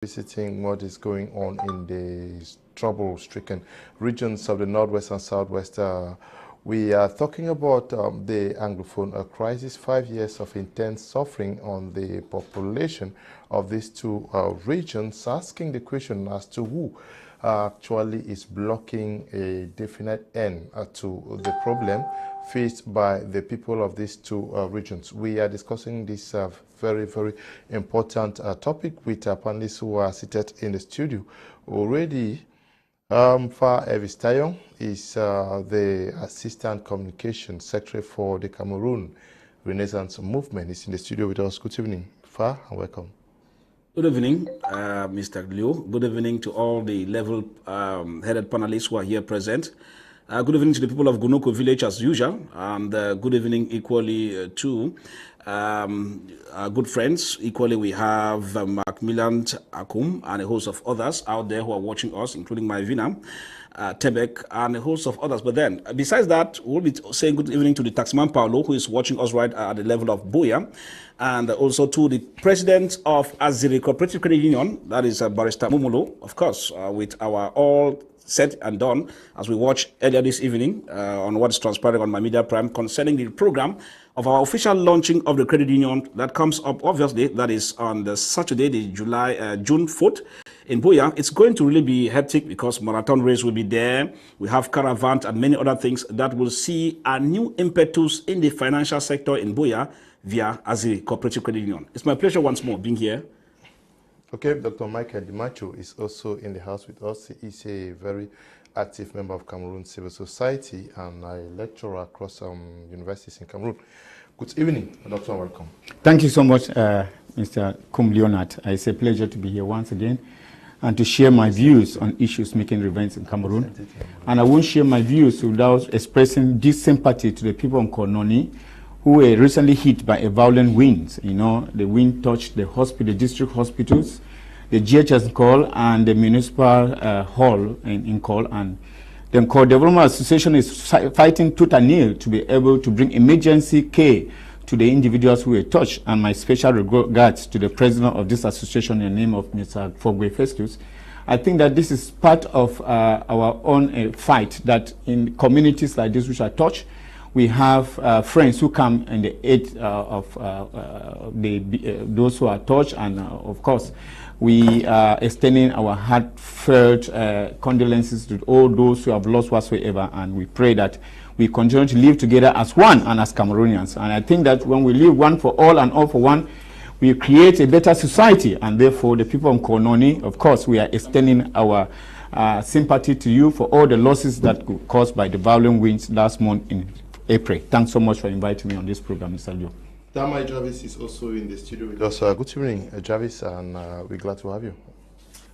Visiting what is going on in the trouble-stricken regions of the Northwest and Southwest. We are talking about the Anglophone crisis, 5 years of intense suffering on the population of these two regions, asking the question as to who actually is blocking a definite end to the problem faced by the people of these two regions. We are discussing this very, very important topic with panelists who are seated in the studio already. Fah Elvis is the Assistant Communication Secretary for the Cameroon Renaissance Movement. He's in the studio with us. Good evening, Fah, and welcome. Good evening, Mr. Leo. Good evening to all the level-headed panelists who are here present. Good evening to the people of Gunoko village as usual, and good evening equally to our good friends. Equally, we have Micheal, Kum, and a host of others out there who are watching us, including my Vina, Tebek, and a host of others. But then, besides that, we'll be saying good evening to the taxman Paulo, who is watching us right at the level of Boya, and also to the president of Aziri Cooperative Credit Union, that is Barrister Mumulo, of course, with our all said and done as we watch earlier this evening on what is transpiring on my media prime concerning the program of our official launching of the credit union that comes up, obviously, that is on the Saturday, the June 4th in Boya. It's going to really be hectic because marathon race will be there. We have caravan and many other things that will see a new impetus in the financial sector in Boya via Aziri Cooperative Credit Union. It's my pleasure once more being here. Okay, Dr. Micheal Ndimancho is also in the house with us. He's a very active member of Cameroon Civil Society and a lecturer across universities in Cameroon. Good evening, Doctor, welcome. Thank you so much, Mr. Kum Leonard. It's a pleasure to be here once again and to share my views on issues making revenge in Cameroon. And I won't share my views without expressing deep sympathy to the people of Kononi who were recently hit by a violent wind. You know, the wind touched the hospital, the district hospitals, the GHS Ngole, and the municipal hall in Ngole. And the Ngole Development Association is fighting tooth and nail to be able to bring emergency care to the individuals who were touched. And my special regards to the president of this association in the name of Mr. Fogwe Festus. I think that this is part of our own fight that in communities like this which are touched, we have friends who come in the aid of those who are touched, and of course, we are extending our heartfelt condolences to all those who have lost whatsoever, and we pray that we continue to live together as one and as Cameroonians. And I think that when we live one for all and all for one, we create a better society, and therefore the people of Kononi, of course, we are extending our sympathy to you for all the losses that were caused by the violent winds last month in April. Thanks so much for inviting me on this program, Mr. Leo. Damai Jarvis is also in the studio with us. Good evening, Jarvis, and we're glad to have you.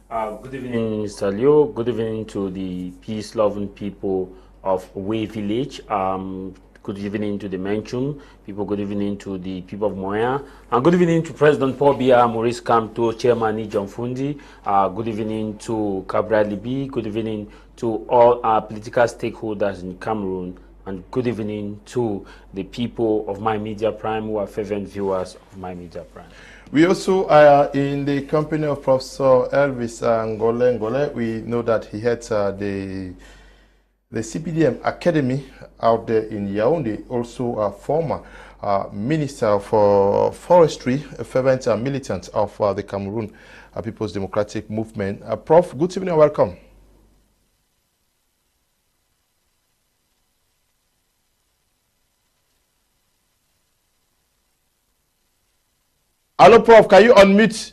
Good evening, Mr. Leo. Good evening to the peace-loving people of Way Village. Good evening to the Menchum people. Good evening to the people of Moya. And good evening to President Paul Biya, Maurice Kamto, Chairman John Fundi. Good evening to Cabra Libi. Good evening to all our political stakeholders in Cameroon. And good evening to the people of My Media Prime who are fervent viewers of My Media Prime. We also are in the company of Professor Elvis Ngole. We know that he heads the CPDM Academy out there in Yaoundé, also a former Minister for Forestry, a fervent militant of the Cameroon People's Democratic Movement. Prof, good evening and welcome. Hello, Prof. Can you unmute?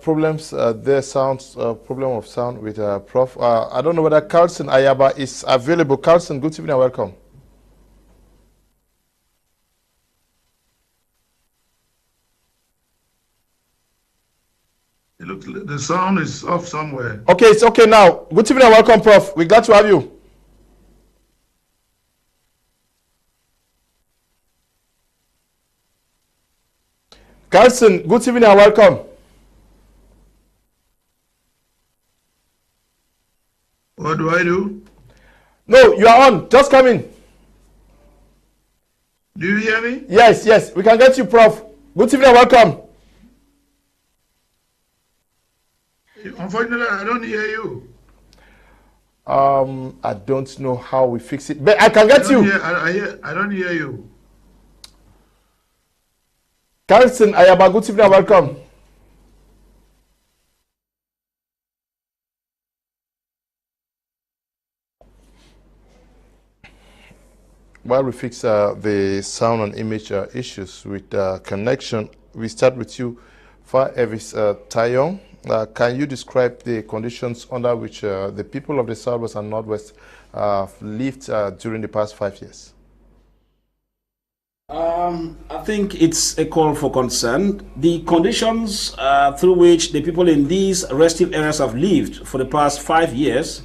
Problems, there sounds problem of sound with Prof. I don't know whether Carlson Ayaba is available. Carlson, good evening and welcome. It looks like the sound is off somewhere. Okay, it's okay now. Good evening and welcome, Prof. We're glad to have you. Carlson, good evening and welcome. What do I do? No, you are on. Just come in. Do you hear me? Yes, yes. We can get you, Prof. Good evening, welcome. Unfortunately, I don't hear you. I don't know how we fix it, but I can get you. I don't hear you. Carlson, Ayaba, good evening, welcome. While we fix the sound and image issues with connection, we start with you, Fah Elvis Tayong. Can you describe the conditions under which the people of the Southwest and Northwest lived during the past 5 years? I think it's a call for concern. The conditions through which the people in these restive areas have lived for the past 5 years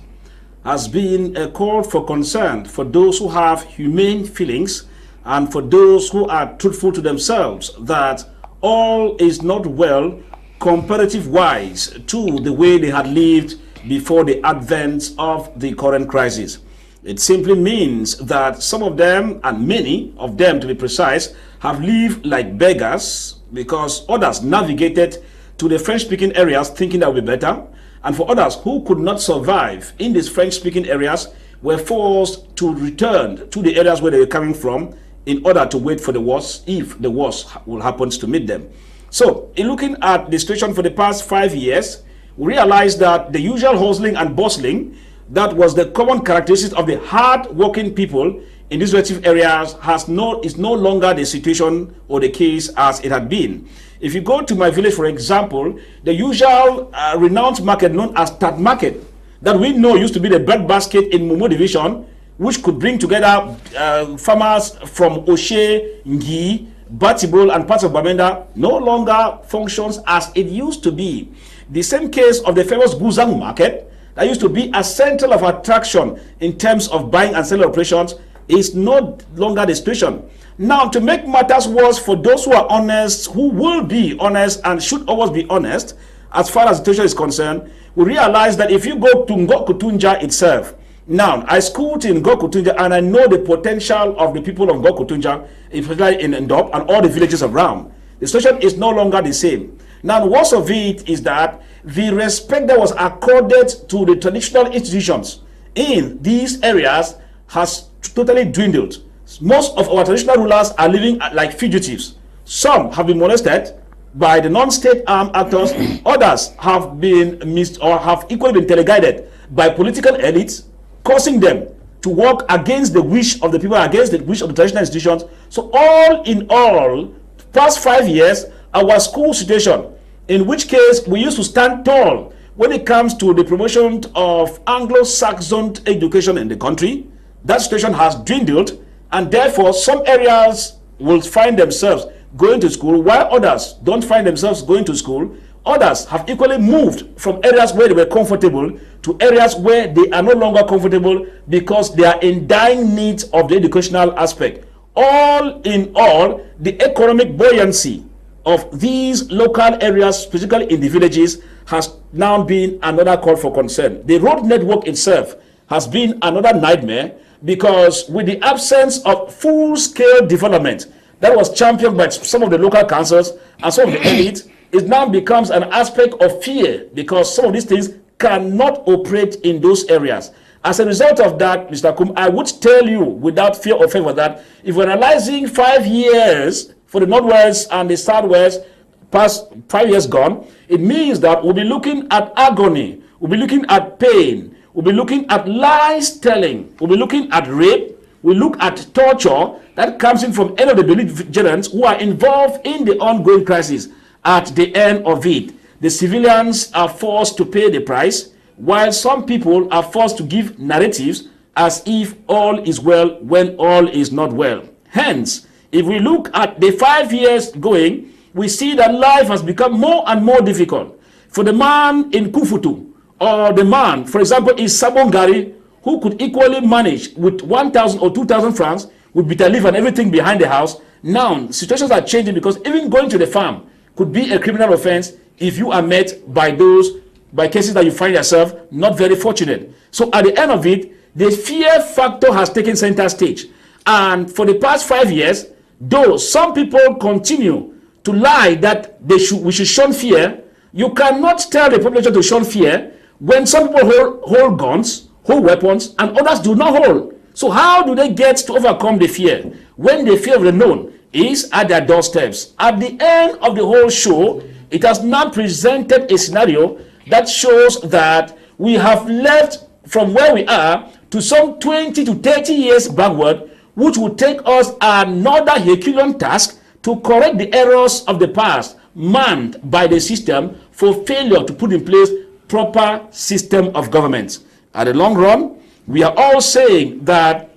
has been a call for concern for those who have humane feelings and for those who are truthful to themselves that all is not well comparative-wise to the way they had lived before the advent of the current crisis. It simply means that some of them, and many of them to be precise, have lived like beggars because others navigated to the French-speaking areas thinking that would be better, and for others who could not survive in these French-speaking areas were forced to return to the areas where they were coming from in order to wait for the worst, if the worst will happen to meet them. So, in looking at the situation for the past 5 years, we realized that the usual hustling and bustling that was the common characteristic of the hard-working people in these relative areas is no longer the situation or the case as it had been. If you go to my village, for example, the usual renowned market known as Tat Market, that we know used to be the breadbasket in Momo Division, which could bring together farmers from Oshe, Ngi, Batibol, and parts of Bamenda, no longer functions as it used to be. The same case of the famous Guzang Market, that used to be a center of attraction in terms of buying and selling operations, is no longer the situation. Now, to make matters worse for those who are honest, who will be honest and should always be honest, as far as the situation is concerned, we realize that if you go to Ngole itself, now, I schooled in Ngole and I know the potential of the people of Ngole, especially in Ndop and all the villages around. The situation is no longer the same. Now, worst of it is that the respect that was accorded to the traditional institutions in these areas has totally dwindled. Most of our traditional rulers are living like fugitives. Some have been molested by the non-state armed actors. Others have been missed or have equally been teleguided by political elites, causing them to work against the wish of the people, against the wish of the traditional institutions. So all in all, past 5 years, our school situation, in which case we used to stand tall when it comes to the promotion of Anglo-Saxon education in the country, that situation has dwindled, and therefore some areas will find themselves going to school while others don't find themselves going to school. Others have equally moved from areas where they were comfortable to areas where they are no longer comfortable because they are in dying need of the educational aspect. All in all, the economic buoyancy of these local areas, particularly in the villages, has now been another call for concern. The road network itself has been another nightmare because with the absence of full-scale development that was championed by some of the local councils and some of the elite, it now becomes an aspect of fear because some of these things cannot operate in those areas. As a result of that, Mr. Kum, I would tell you without fear or favor that if we're analyzing 5 years for the Northwest and the Southwest, past 5 years gone, it means that we'll be looking at agony, we'll be looking at pain, we'll be looking at lies telling, we'll be looking at rape, we'll look at torture that comes in from any of the belligerents who are involved in the ongoing crisis. At the end of it, the civilians are forced to pay the price, while some people are forced to give narratives as if all is well when all is not well. Hence, if we look at the 5 years going, we see that life has become more and more difficult. For the man in Kufutu, or the man, for example, in Sabongari, who could equally manage with 1,000 or 2,000 francs, with bitter leaf and everything behind the house, now situations are changing because even going to the farm could be a criminal offense if you are met by cases that you find yourself not very fortunate. So at the end of it, the fear factor has taken center stage. And for the past 5 years, though some people continue to lie that we should shun fear, you cannot tell the population to shun fear when some people hold guns, hold weapons, and others do not hold. So how do they get to overcome the fear when the fear of the known is at their doorsteps? At the end of the whole show, it has now presented a scenario that shows that we have left from where we are to some 20 to 30 years backward, which will take us another Herculean task to correct the errors of the past, manned by the system for failure to put in place proper system of government. At the long run, we are all saying that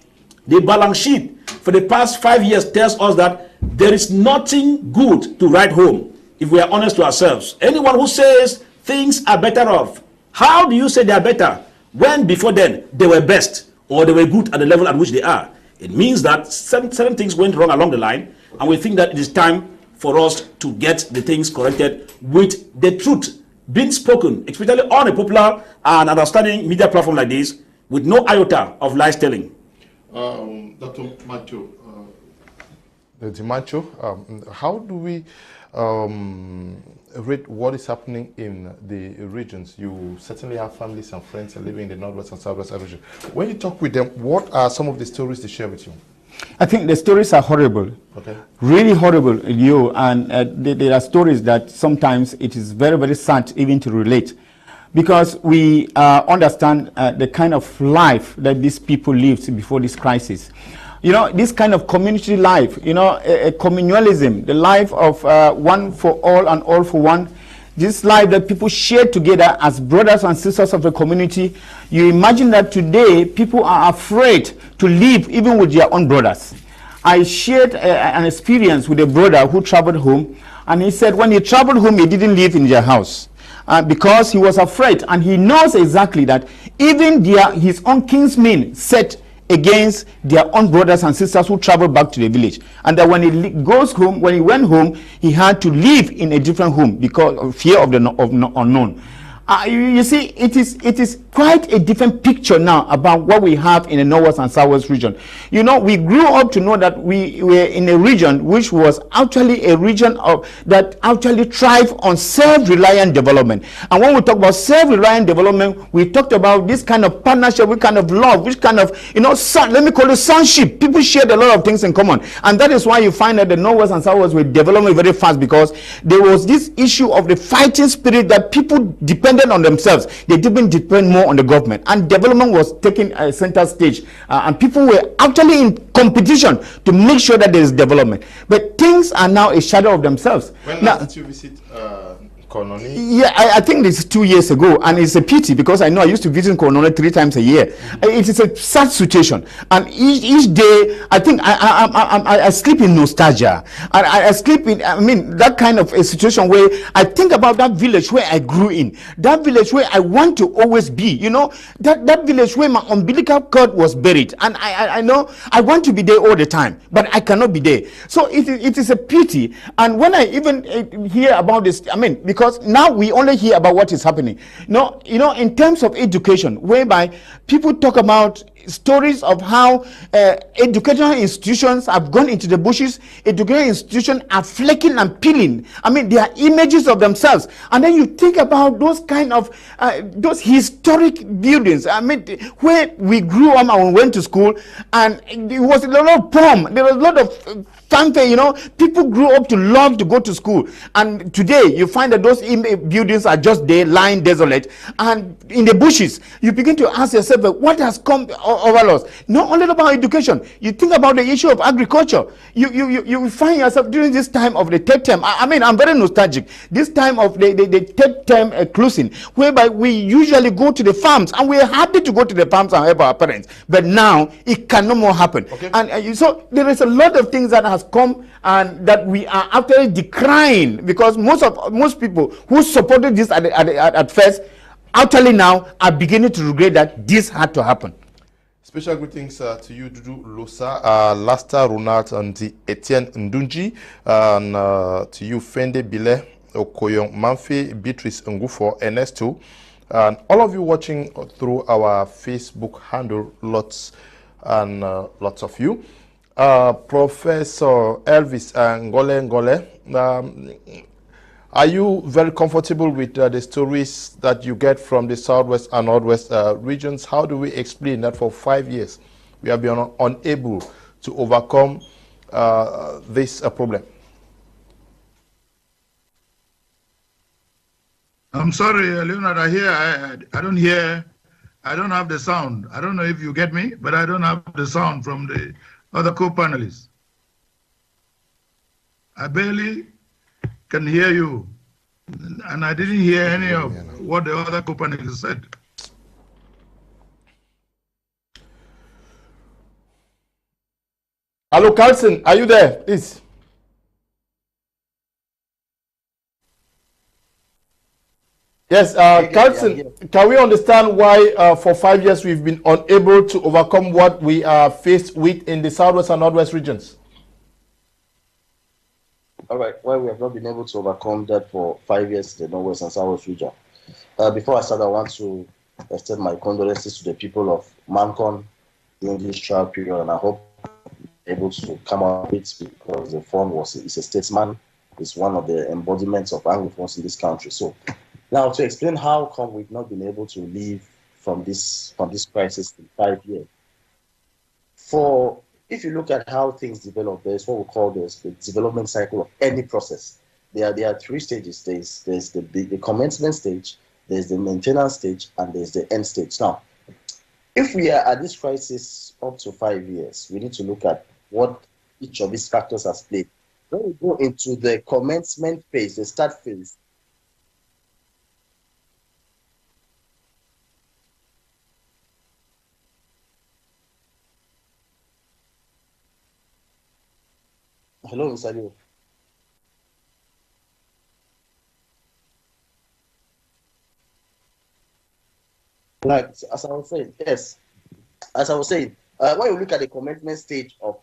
the balance sheet for the past 5 years tells us that there is nothing good to write home if we are honest to ourselves. Anyone who says things are better off, how do you say they are better when before then they were best or they were good at the level at which they are? It means that certain things went wrong along the line, and we think that it is time for us to get the things corrected with the truth being spoken, especially on a popular and understanding media platform like this, with no iota of lies telling. Dr. Ndimancho, how do we rate what is happening in the regions? You certainly have families and friends living in the Northwest and Southwest region. When you talk with them, what are some of the stories they share with you? I think the stories are horrible, really horrible, and there are stories that sometimes it is very, very sad even to relate, because we understand the kind of life that these people lived before this crisis. You know, this kind of community life, you know, a communalism, the life of one for all and all for one, this life that people share together as brothers and sisters of the community. You imagine that today people are afraid to live even with their own brothers. I shared an experience with a brother who traveled home, and he said when he traveled home he didn't live in their house because he was afraid, and he knows exactly that even his own kinsmen set against their own brothers and sisters who travel back to the village, and that when he goes home, when he went home, he had to live in a different home because of fear of the unknown. You see, it is quite a different picture now about what we have in the Northwest and Southwest region. You know, we grew up to know that we were in a region which was actually a region that actually thrived on self-reliant development. And when we talk about self-reliant development, we talked about this kind of partnership, which kind of love, which kind of, you know, let me call it sonship. People shared a lot of things in common. And that is why you find that the Northwest and Southwest were developing very fast, because there was this issue of the fighting spirit that people depended on themselves. They didn't depend more on the government, and development was taking a center stage, and people were actually in competition to make sure that there is development. But things are now a shadow of themselves. When last did you visit Kononi? Yeah, I think it's 2 years ago, and it's a pity because I know I used to visit Kononi 3 times a year. It is a sad situation, and each day I think I sleep in nostalgia, and I sleep in, I mean, that kind of a situation where I think about that village where I grew in, that village where I want to always be, you know, that village where my umbilical cord was buried, and I know I want to be there all the time, but I cannot be there. So it is a pity. And when I even hear about this, I mean, because now we only hear about what is happening. No, you know, in terms of education, whereby people talk about stories of how educational institutions have gone into the bushes, educational institutions are flaking and peeling. I mean, they are images of themselves. And then you think about those kind of, those historic buildings. I mean, where we grew up and we went to school, and there was a lot of pomp, there was a lot of fanfare, you know, people grew up to love to go to school. And today you find that those buildings are just there lying desolate and in the bushes. You begin to ask yourself, what has come over us? Not only about education, you think about the issue of agriculture. You find yourself during this time of the third term. I mean, I'm very nostalgic. This time of the third term closing, whereby we usually go to the farms, and we're happy to go to the farms and help our parents. But now it can no more happen. Okay. And so there is a lot of things that has come and that we are actually decrying, because most people who supported this at first actually now are beginning to regret that this had to happen. Special greetings to you, Dudu Losa, Lasta Ronald, and Etienne Ndunji, and to you, Fende Bile, Okoyon Manfe, Beatrice Ngufo, Ernesto, And all of you watching through our Facebook handle, lots and lots of you. Professor Elvis and Ngole, are you very comfortable with the stories that you get from the Southwest and Northwest regions? How do we explain that for 5 years we have been unable to overcome this problem? I'm sorry, Leonard. I don't hear. I don't have the sound. I don't know if you get me, but I don't have the sound from the other co-panelists. I barely can hear you, and I didn't hear any of what the other co-panelists said. Hello, Carlson, are you there, please? Yes, Carlson, can we understand why for 5 years we've been unable to overcome what we are faced with in the Southwest and Northwest regions? All right, why we have not been able to overcome that for 5 years in the Northwest and Southwest region. Before I start, I want to extend my condolences to the people of Mancon during this trial period, and I hope able to come out with it because the form is a statesman, is one of the embodiments of Anglophones in this country. So now to explain how come we've not been able to leave from this crisis in 5 years. If you look at how things develop, there's what we call the development cycle of any process. There are 3 stages. There's the commencement stage, there's the maintenance stage, and there's the end stage. Now, if we are at this crisis up to 5 years, we need to look at what each of these factors has played. When we go into the commencement phase, the start phase, hello, Nsah. Right, as I was saying, yes. As I was saying, when you look at the commencement stage of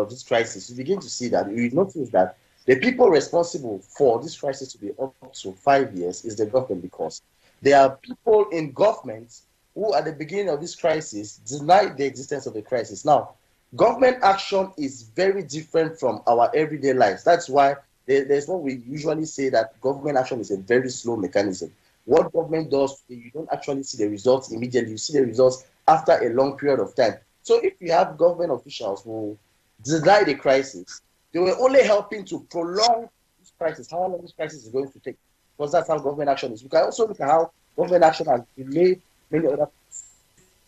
this crisis, you begin to see that you notice that the people responsible for this crisis to be up to 5 years is the government, because there are people in government who, at the beginning of this crisis, denied the existence of the crisis. Now, government action is very different from our everyday lives. That's why there's what we usually say, that government action is a very slow mechanism. What government does, you don't actually see the results immediately. You see the results after a long period of time. So if you have government officials who deny the crisis, they were only helping to prolong this crisis, how long this crisis is going to take, because that's how government action is. We can also look at how government action has delayed many other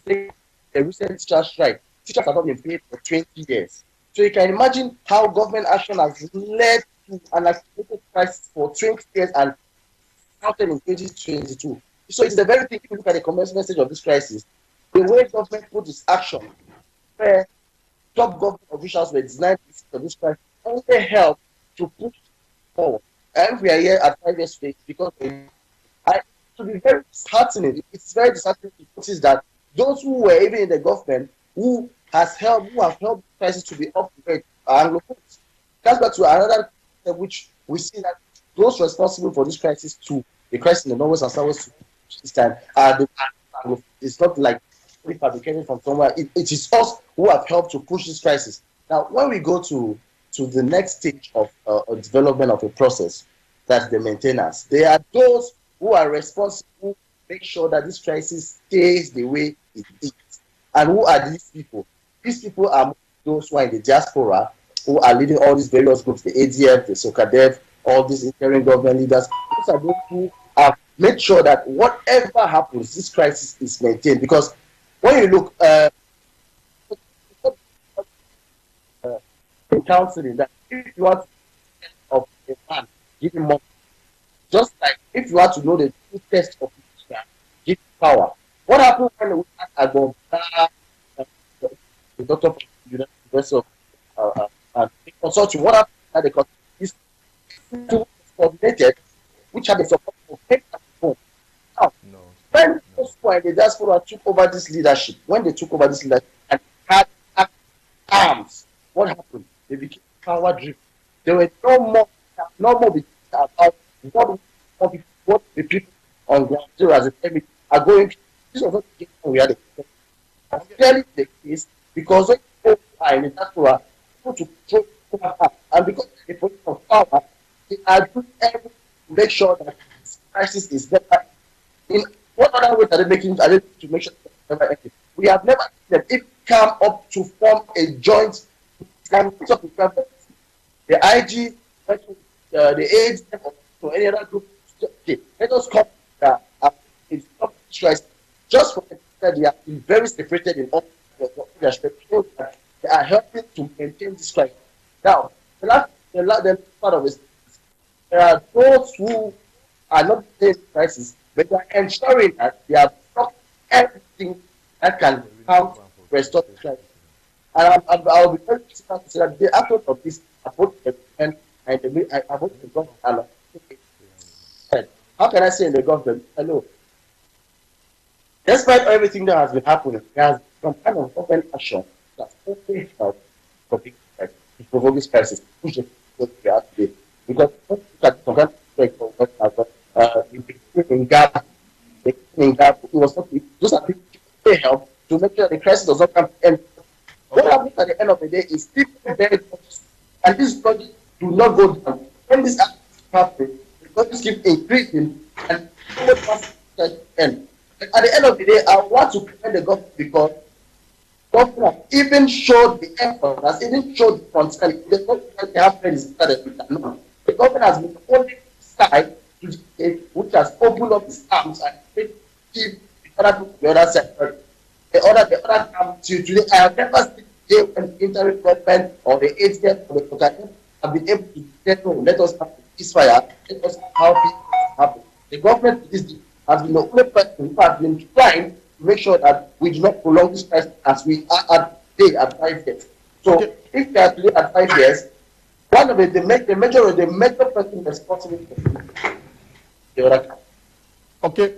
things. The recent teacher strike, teachers have not been paid for 20 years. So you can imagine how government action has led to an accelerated crisis for 20 years and started in 2022. So it's the very thing, if you look at the commencement stage of this crisis, the way government put its action, where top government officials were designed of this crisis, only help to push forward. And we are here at 5 years stage because to be very disheartening, it's very disheartening to notice that those who were even in the government who have helped the crisis to be up to date are Anglophones. That's back to another which we see that those responsible for this crisis too, the crisis in the Northwest and Southwest this time, it's not like fabricated from somewhere. It is us who have helped to push this crisis. Now, when we go to the next stage of development of a process, that's the maintenance. There are those who are responsible to make sure that this crisis stays the way it is. And who are these people? These people are those who are in the diaspora, who are leading all these various groups, the ADF, the SOCADEF, all these interim government leaders. Those are those who have made sure that whatever happens, this crisis is maintained. Because when you look in counseling, that if you want to of a man, give him more. Just like if you want to know the true test of a man, give him power. What happened when we had the doctor from the University of consortium? What happened at the consortium? Coordinated, which had the support of people. Now, when those who are in the diaspora took over this leadership, when they took over this leadership and had arms, what happened? They became power driven. There were no more about what the people on ground zero as a family are going to. This was not the case when we had a clearly the case because when people are in the diaspora, people to control power, and because of the position of power, they are doing everything to make sure that this crisis is never. In what other ways are they making? Are they to make sure that it's never ending? We have never seen them if come up to form a joint. The IG, the AIDS, or any other group. Okay, let us come in stop stress just for the fact that they are very separated in all their so that they are helping to maintain this crisis. Now, the last part of this, there are those who are not in this crisis, but they are ensuring that they have stopped everything that can help restore the crisis. And I'll be very clear to say that the outcome of this approach and the approach the government. How can I say in the government? Hello. Despite everything that has been happening, there has some kind of government action that's only helped for people to provoke this crisis. Push it today. Because look at some kind of in gap, it was not those are people they help to make sure the crisis does not come to end. What happens at the end of the day is people very and this project do not go down. When this happens, the projects keep increasing and end. At the end of the day, I want to commend the government because government even showed the effort, has even showed the concern. The government they have friends started. No, the government has been the only side to the which has opened up its arms and keep the other sector. The other arm to today. I have never seen when the interim government or the ATM or the Kotakan have been able to say, no, let us have this fire, let us how people happen. The government has been the only person who has been trying to make sure that we do not prolong this crisis as we are at 5 years. So if we are today at 5 years, one of the major person responsible for the other camp. Okay,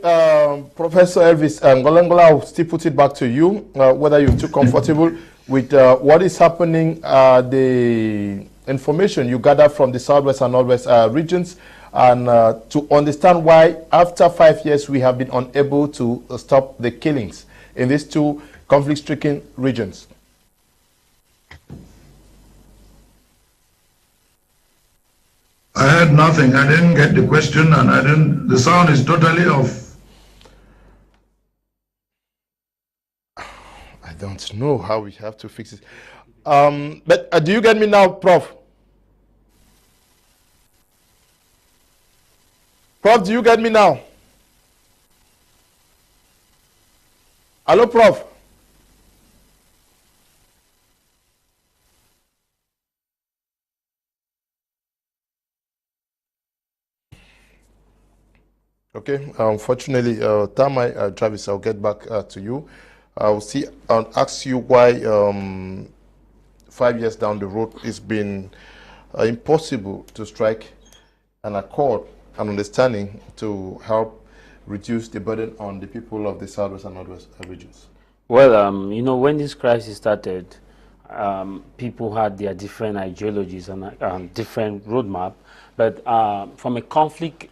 Professor Elvis, Ngole, I'll still put it back to you, whether you're too comfortable with what is happening, the information you gather from the Southwest and Northwest regions, and to understand why after 5 years we have been unable to stop the killings in these two conflict-stricken regions. I heard nothing. I didn't get the question, and the sound is totally off. I don't know how we have to fix it. But do you get me now, Prof? Prof, do you get me now? Hello, Prof. Okay, unfortunately, Travis, I'll get back to you. I'll see and ask you why 5 years down the road it's been impossible to strike an accord, an understanding to help reduce the burden on the people of the Southwest and Northwest regions. Well, you know, when this crisis started, people had their different ideologies and different roadmap, but from a conflict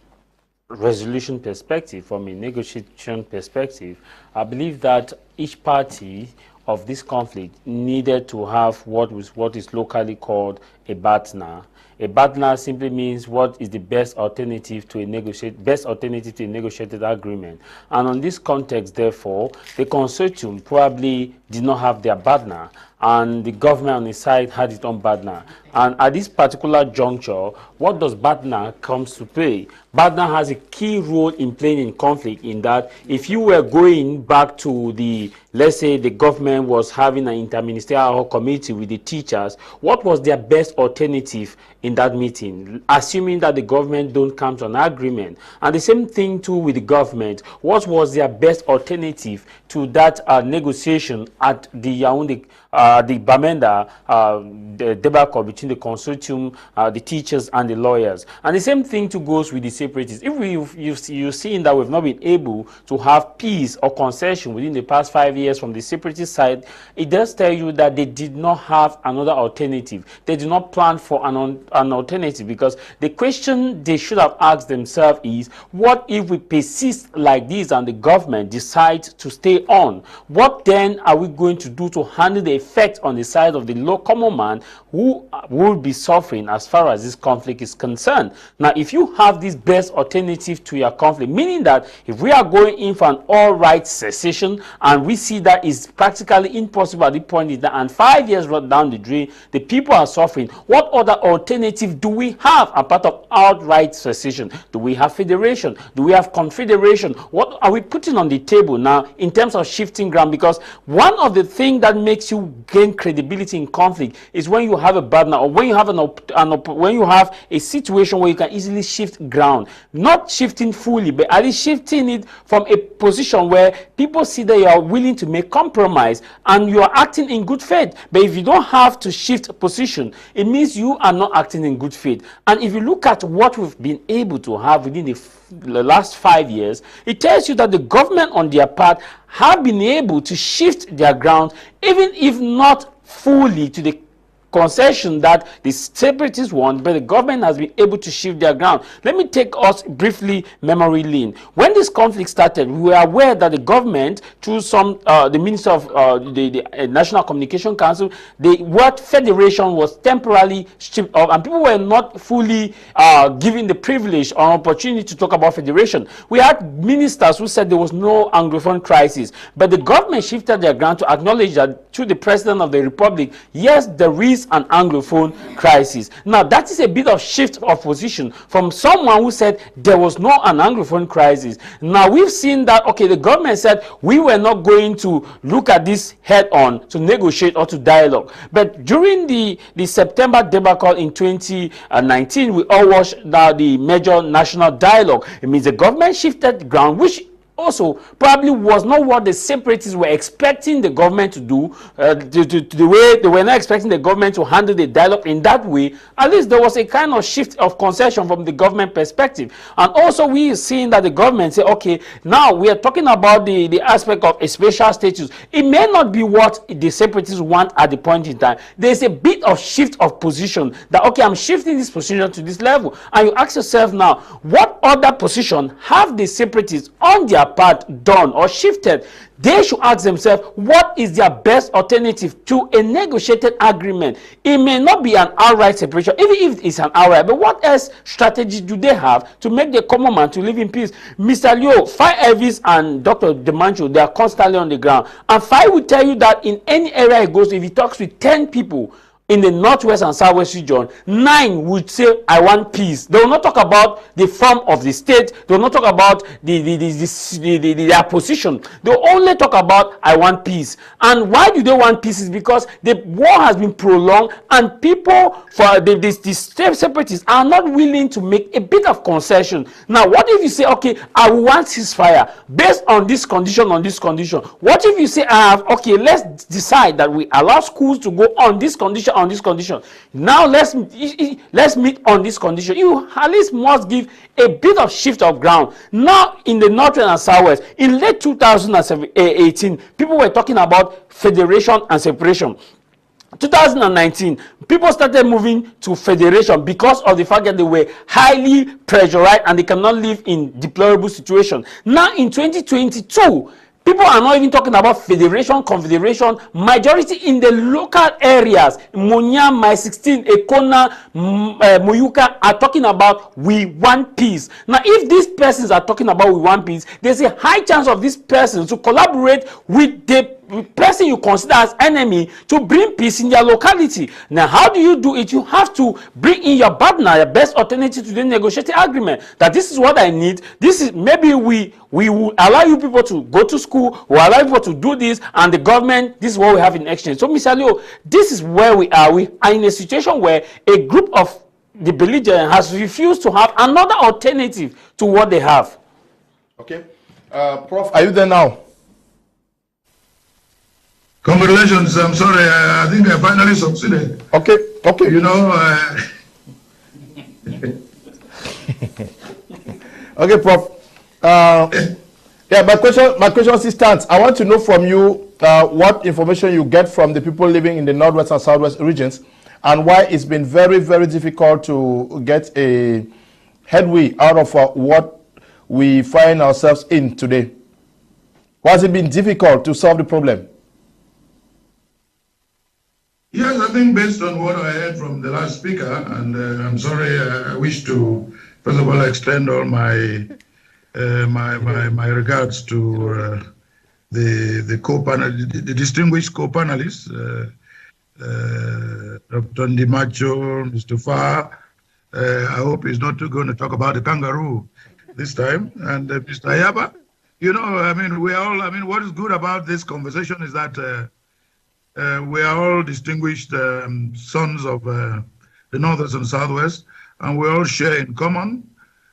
resolution perspective, from a negotiation perspective, I believe that each party of this conflict needed to have what is locally called a partner. A partner simply means what is the best alternative to a negotiated agreement. And on this context, therefore, the consortium probably did not have their partner, and the government on the side had its own partner. And at this particular juncture, what does partner comes to play? Partner has a key role in playing in conflict, in that if you were going back to the, let's say the government was having an interministerial committee with the teachers, what was their best alternative in that meeting, assuming that the government don't come to an agreement? And the same thing too with the government. What was their best alternative to that negotiation at the Yaoundé the Bamenda the debacle between the consortium, the teachers and the lawyers. And the same thing too goes with the separatists. If you've seen that we've not been able to have peace or concession within the past 5 years from the separatist side, it does tell you that they did not have another alternative. They did not plan for an alternative, because the question they should have asked themselves is, what if we persist like this and the government decides to stay on? What then are we going to do to handle the effect on the side of the low common man who will be suffering as far as this conflict is concerned? Now, if you have this best alternative to your conflict, meaning that if we are going in for an all-right cessation and we see that is practically impossible at the point in time, and 5 years down the drain, the people are suffering, what other alternative do we have apart of outright secession? Do we have federation? Do we have confederation? What are we putting on the table now in terms of shifting ground? Because one of the things that makes you gain credibility in conflict is when you have a partner, or when you have when you have a situation where you can easily shift ground, not shifting fully, but at least shifting it from a position where people see that you are willing to make compromise and you are acting in good faith. But if you don't have to shift position, it means you are not acting in good faith. And if you look at what we've been able to have within the last 5 years, it tells you that the government on their part have been able to shift their ground, even if not fully to the concession that the separatists want, but the government has been able to shift their ground. Let me take us briefly memory lane. When this conflict started, we were aware that the government, through some the Minister of the National Communication Council, the word federation was temporarily stripped off, and people were not fully given the privilege or opportunity to talk about federation. We had ministers who said there was no Anglophone crisis, but the government shifted their ground to acknowledge that through the President of the Republic, yes, there is an Anglophone crisis. Now, that is a bit of shift of position from someone who said there was no an Anglophone crisis. Now, we've seen that, okay, the government said we were not going to look at this head on to negotiate or to dialogue. But during the September debacle in 2019, we all watched the major national dialogue. It means the government shifted ground, which also probably was not what the separatists were expecting the government to do, the way they were not expecting the government to handle the dialogue in that way. At least there was a kind of shift of concession from the government perspective. And also we are seeing that the government say, okay, now we are talking about the aspect of a special status. It may not be what the separatists want at the point in time. There's a bit of shift of position that, okay, I'm shifting this position to this level. And you ask yourself now, what other position have the separatists on their part done or shifted? They should ask themselves, what is their best alternative to a negotiated agreement? It may not be an outright separation, even if it's an outright, but what else strategy do they have to make the common man to live in peace? Mr. Leo, Fah Elvis and Dr. Ndimancho, they are constantly on the ground. And Fah will tell you that in any area he goes, if he talks with 10 people, in the northwest and southwest region, 9 would say, I want peace. They will not talk about the form of the state. They will not talk about their position. They will only talk about, I want peace. And why do they want peace? Is because the war has been prolonged and people, for the separatists, are not willing to make a bit of concession. Now, what if you say, okay, I want ceasefire based on this condition, on this condition? What if you say, okay, let's decide that we allow schools to go on this condition, on this condition. Now let's meet on this condition. You at least must give a bit of shift of ground. Now in the northern and southwest, in late 2018, people were talking about federation and separation. 2019, people started moving to federation because of the fact that they were highly pressurized and they cannot live in deplorable situation. Now in 2022, people are not even talking about federation, confederation. Majority in the local areas, Munya, My 16, Ekona, Muyuka, are talking about we want peace. Now, if these persons are talking about we want peace, there's a high chance of these persons to collaborate with the person you consider as enemy to bring peace in their locality. Now, how do you do it? You have to bring in your partner, your best alternative to the negotiated agreement. That this is what I need. This is, maybe we will allow you people to go to school, we'll allow people to do this, and the government, this is what we have in exchange. So, Mr. Leo, this is where we are. We are in a situation where a group of the belligerent has refused to have another alternative to what they have. Okay. Prof, are you there now? Congratulations. I'm sorry. I think I finally succeeded. Okay. Okay. You know. Okay, Prof. Yeah, my question still stands. I want to know from you what information you get from the people living in the Northwest and Southwest regions, and why it's been very, very difficult to get a headway out of what we find ourselves in today. Why has it been difficult to solve the problem? Yes, I think based on what I heard from the last speaker, and I'm sorry, I wish to first of all extend all my my regards to the co-panel, the distinguished co-panelists, Dr. Ndimancho, Mr. Fah. I hope he's not going to talk about the kangaroo this time, and Mr. Ayaba. You know, I mean, what is good about this conversation is that we are all distinguished sons of the Northwest and Southwest, and we all share in common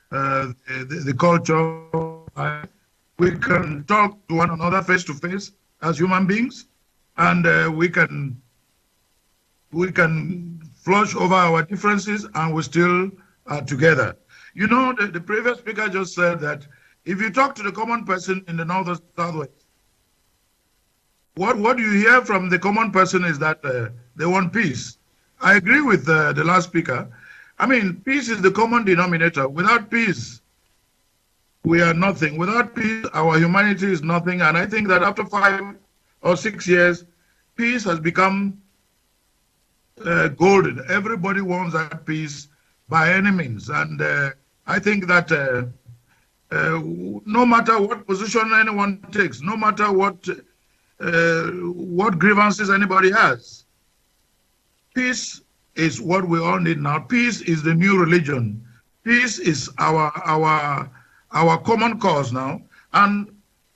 the culture. We can talk to one another face to face as human beings, and we can flush over our differences, and we still are together. You know, the previous speaker just said that if you talk to the common person in the Northwest and Southwest, what you hear from the common person is that they want peace. I agree with the last speaker. I mean, peace is the common denominator. Without peace, we are nothing. Without peace, our humanity is nothing. And I think that after 5 or 6 years, peace has become golden. Everybody wants that peace by any means. And I think that no matter what position anyone takes, no matter what grievances anybody has, peace is what we all need now. Peace is the new religion. Peace is our common cause now, and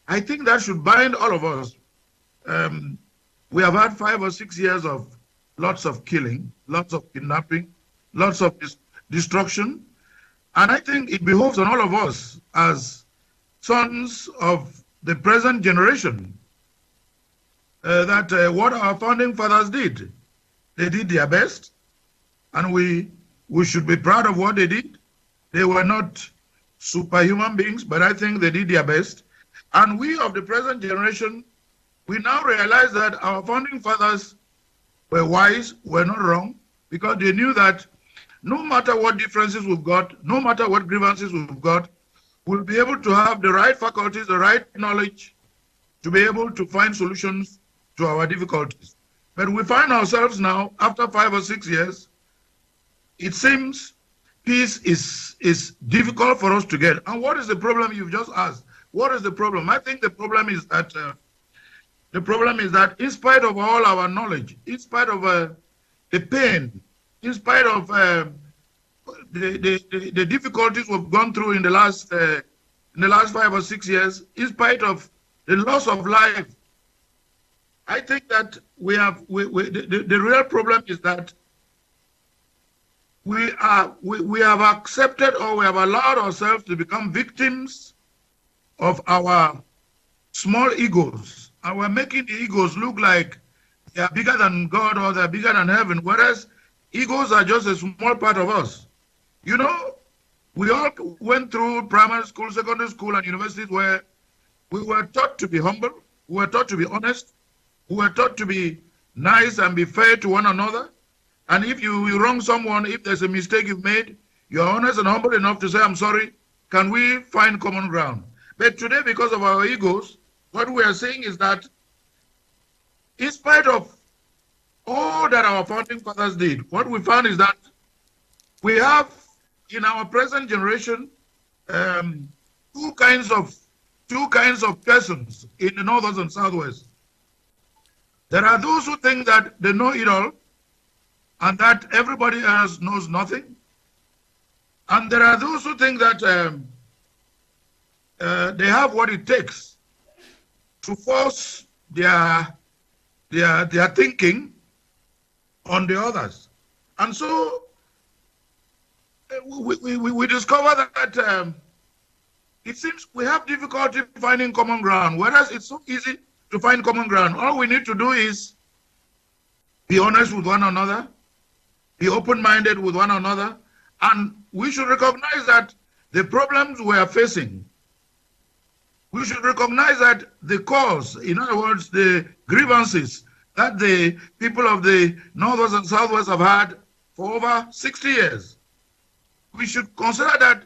I think that should bind all of us. We have had 5 or 6 years of lots of killing, lots of kidnapping, lots of destruction, and I think it behoves on all of us as sons of the present generation that what our founding fathers did. They did their best, and we should be proud of what they did. They were not superhuman beings, but I think they did their best. And we of the present generation, we now realize that our founding fathers were wise, were not wrong, because they knew that no matter what differences we've got, no matter what grievances we've got, we'll be able to have the right faculties, the right knowledge to be able to find solutions to our difficulties. But we find ourselves now, after 5 or 6 years, it seems peace is difficult for us to get. And what is the problem? You've just asked. What is the problem? I think the problem is that in spite of all our knowledge, in spite of the pain, in spite of the difficulties we've gone through in the last 5 or 6 years, in spite of the loss of life, I think that the real problem is that we have accepted, or we have allowed ourselves to become victims of our small egos, and we're making the egos look like they are bigger than God or they're bigger than heaven, whereas egos are just a small part of us. You know, we all went through primary school, secondary school, and universities where we were taught to be humble, we were taught to be honest, we were taught to be nice and be fair to one another. And if you wrong someone, if there's a mistake you've made, you're honest and humble enough to say, I'm sorry, can we find common ground? But today, because of our egos, what we are saying is that in spite of all that our founding fathers did, what we found is that we have in our present generation two kinds of persons in the Northwest and Southwest. There are those who think that they know it all and that everybody else knows nothing. And there are those who think that they have what it takes to force their thinking on the others. And so we discover that it seems we have difficulty finding common ground, whereas it's so easy to find common ground. All we need to do is be honest with one another, be open-minded with one another, and we should recognize that the problems we are facing, we should recognize that the cause, in other words, the grievances that the people of the Northwest and Southwest have had for over 60 years, we should consider that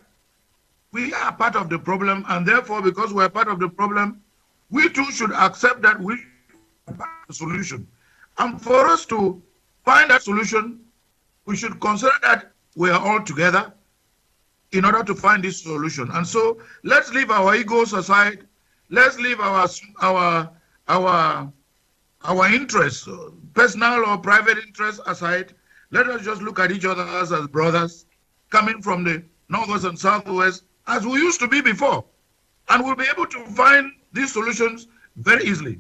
we are part of the problem, and therefore, because we are part of the problem, we too should accept that we are part of the solution. And for us to find that solution, we should consider that we are all together in order to find this solution. And so let's leave our egos aside. Let's leave our interests, personal or private interests aside. Let us just look at each other as brothers coming from the Northwest and Southwest as we used to be before. And we'll be able to find these solutions very easily.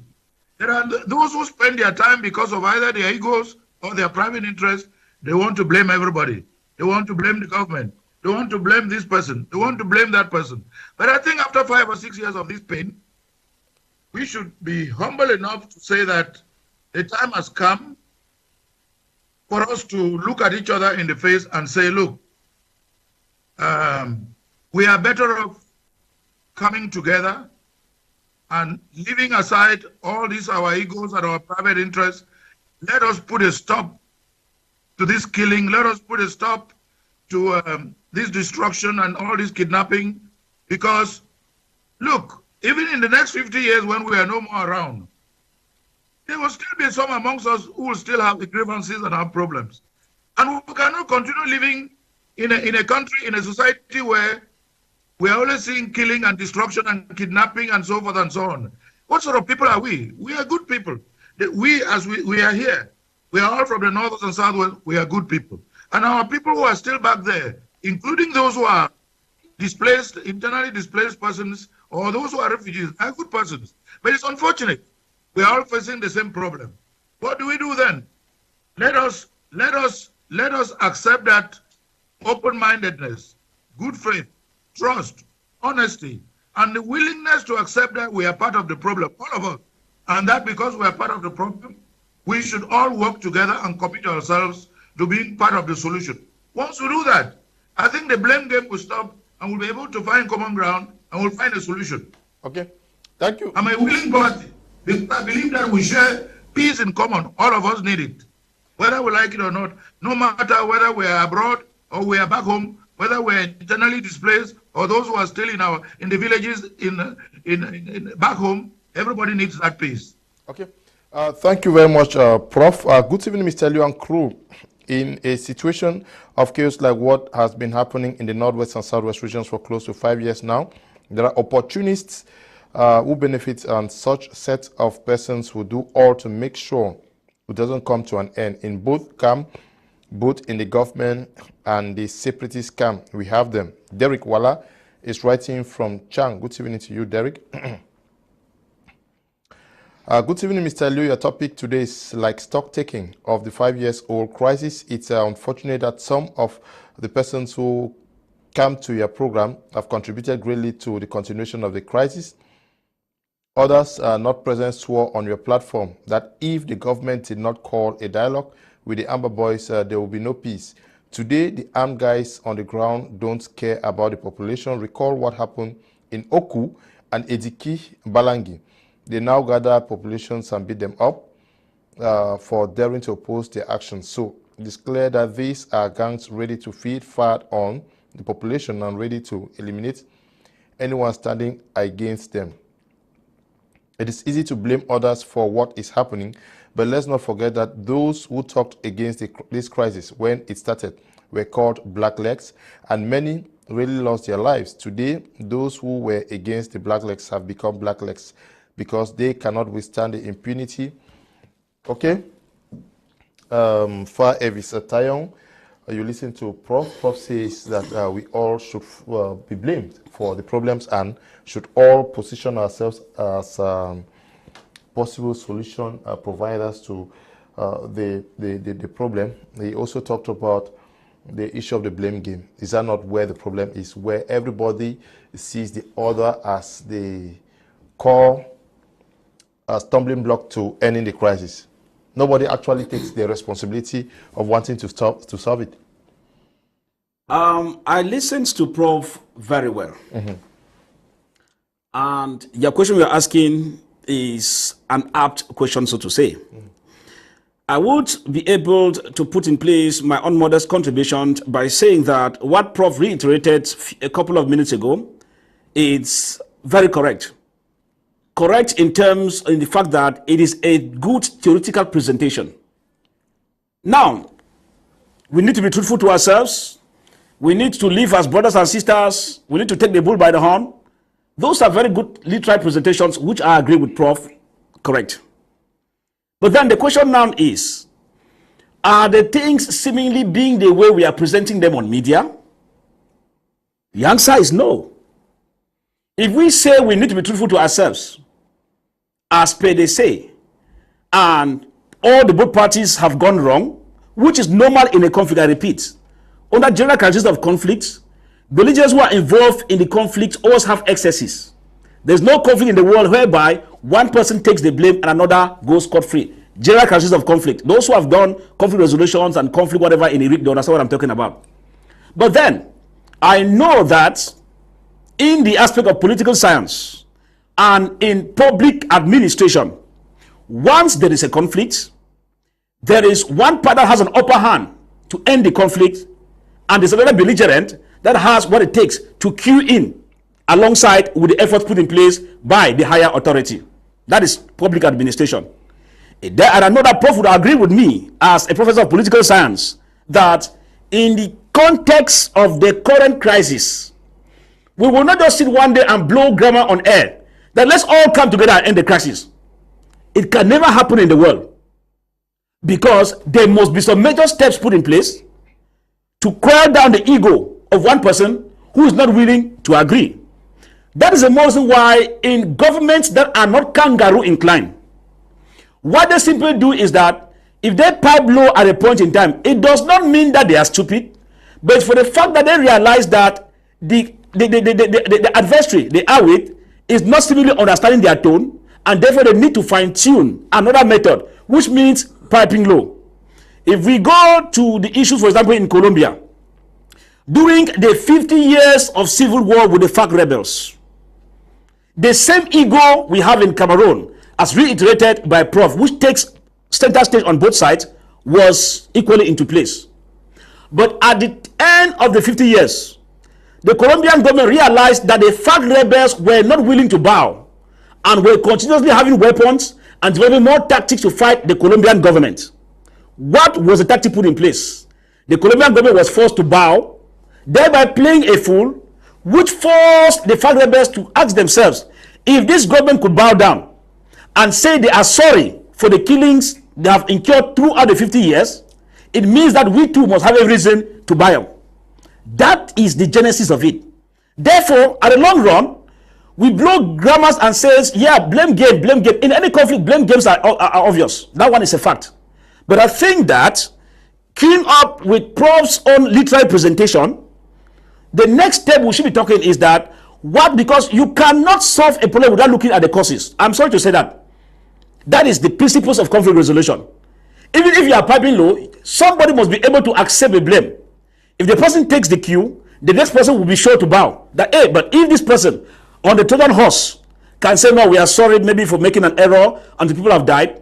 There are those who spend their time because of either their egos or their private interests. They want to blame everybody. They want to blame the government. They want to blame this person. They want to blame that person. But I think after 5 or 6 years of this pain, we should be humble enough to say that the time has come for us to look at each other in the face and say, look, we are better off coming together and leaving aside all these our egos and our private interests. Let us put a stop to this killing. Let us put a stop to this destruction and all this kidnapping, because look, even in the next 50 years when we are no more around, there will still be some amongst us who will still have the grievances and have problems. And we cannot continue living in a country, in a society where we are always seeing killing and destruction and kidnapping and so forth and so on. What sort of people are we? We are good people. We are here, we are all from the North and Southwest, we are good people. And our people who are still back there, including those who are displaced, internally displaced persons, or those who are refugees, are good persons. But it's unfortunate. We are all facing the same problem. What do we do then? Let us accept that open-mindedness, good faith, trust, honesty, and the willingness to accept that we are part of the problem, all of us. And that because we are part of the problem, we should all work together and commit ourselves to being part of the solution. Once we do that, I think the blame game will stop and we'll be able to find common ground and we'll find a solution. Okay, thank you. I'm a willing party because I believe that we share peace in common. All of us need it, whether we like it or not. No matter whether we are abroad or we are back home, whether we are internally displaced or those who are still in the villages in back home, everybody needs that peace. Okay, thank you very much, Prof. Good evening, Mr. Liu and crew. In a situation of chaos like what has been happening in the Northwest and Southwest regions for close to 5 years now, there are opportunists who benefit, and such set of persons who do all to make sure it doesn't come to an end. In both camp, both in the government and the separatist camp, we have them. Derek Walla is writing from Chang. Good evening to you, Derek. Good evening, Mr. Liu. Your topic today is like stock taking of the 5-year-old crisis. It's unfortunate that some of the persons who come to your program have contributed greatly to the continuation of the crisis. Others are not present swore on your platform that if the government did not call a dialogue with the Amber Boys, there will be no peace. Today, the armed guys on the ground don't care about the population. Recall what happened in Oku and Ediki Balangi. They now gather populations and beat them up for daring to oppose their actions. So it is clear that these are gangs ready to feed fat on the population and ready to eliminate anyone standing against them. It is easy to blame others for what is happening, but let's not forget that those who talked against this crisis when it started were called blacklegs, and many really lost their lives. Today, those who were against the blacklegs have become blacklegs because they cannot withstand the impunity. Okay? Fah Elvis Tayon, you listen to Prof. Prof says that we all should be blamed for the problems and should all position ourselves as possible solution providers to the problem. He also talked about the issue of the blame game. Is that not where the problem is, where everybody sees the other as the core a stumbling block to ending the crisis. Nobody actually takes the responsibility of wanting to solve it. I listened to Prof very well. And your question you're asking is an apt question, so to say. I would be able to put in place my own modest contribution by saying that what Prof reiterated a couple of minutes ago is very correct. Correct in the fact that it is a good theoretical presentation. Now, we need to be truthful to ourselves. We need to live as brothers and sisters. We need to take the bull by the horn. Those are very good literary presentations, which I agree with Prof. Correct. But then the question now is, are the things seemingly being the way we are presenting them on media? The answer is no. If we say we need to be truthful to ourselves, as per they say, and all the both parties have gone wrong, which is normal in a conflict, I repeat, under general characteristics of conflicts, belligerents who are involved in the conflict always have excesses. There's no conflict in the world whereby one person takes the blame and another goes scot-free. General characteristics of conflict. Those who have done conflict resolutions and conflict whatever in Iraq, they understand what I'm talking about. But then, I know that in the aspect of political science and in public administration, once there is a conflict, there is one part that has an upper hand to end the conflict, and there's another belligerent that has what it takes to cue in alongside with the efforts put in place by the higher authority. That is public administration. And another Prof would agree with me as a professor of political science that in the context of the current crisis, we will not just sit one day and blow grammar on air that let's all come together and end the crisis. It can never happen in the world, because there must be some major steps put in place to quell down the ego of one person who is not willing to agree. That is the reason why in governments that are not kangaroo inclined, what they simply do is that if they pipe low at a point in time, it does not mean that they are stupid, but for the fact that they realize that the adversary they are with is not seemingly understanding their tone, and therefore they need to fine-tune another method, which means piping low. If we go to the issues, for example, in Colombia, during the 50 years of civil war with the FARC rebels, the same ego we have in Cameroon, as reiterated by Prof, which takes center stage on both sides, was equally into place. But at the end of the 50 years, the Colombian government realized that the FARC rebels were not willing to bow and were continuously having weapons and developing more tactics to fight the Colombian government. What was the tactic put in place? The Colombian government was forced to bow, thereby playing a fool, which forced the FARC rebels to ask themselves, if this government could bow down and say they are sorry for the killings they have incurred throughout the 50 years, it means that we too must have a reason to bow. That is the genesis of it. Therefore, at the long run, we blow grammars and says, yeah, blame game, blame game. In any conflict, blame games are obvious. That one is a fact. But I think that, queuing up with Prof's own literary presentation, the next step we should be talking is that, because you cannot solve a problem without looking at the causes. I'm sorry to say that. That is the principles of conflict resolution. Even if you are piping low, somebody must be able to accept the blame. If the person takes the cue, the next person will be sure to bow. That, hey, but if this person on the Trojan horse can say, no, we are sorry maybe for making an error and the people have died,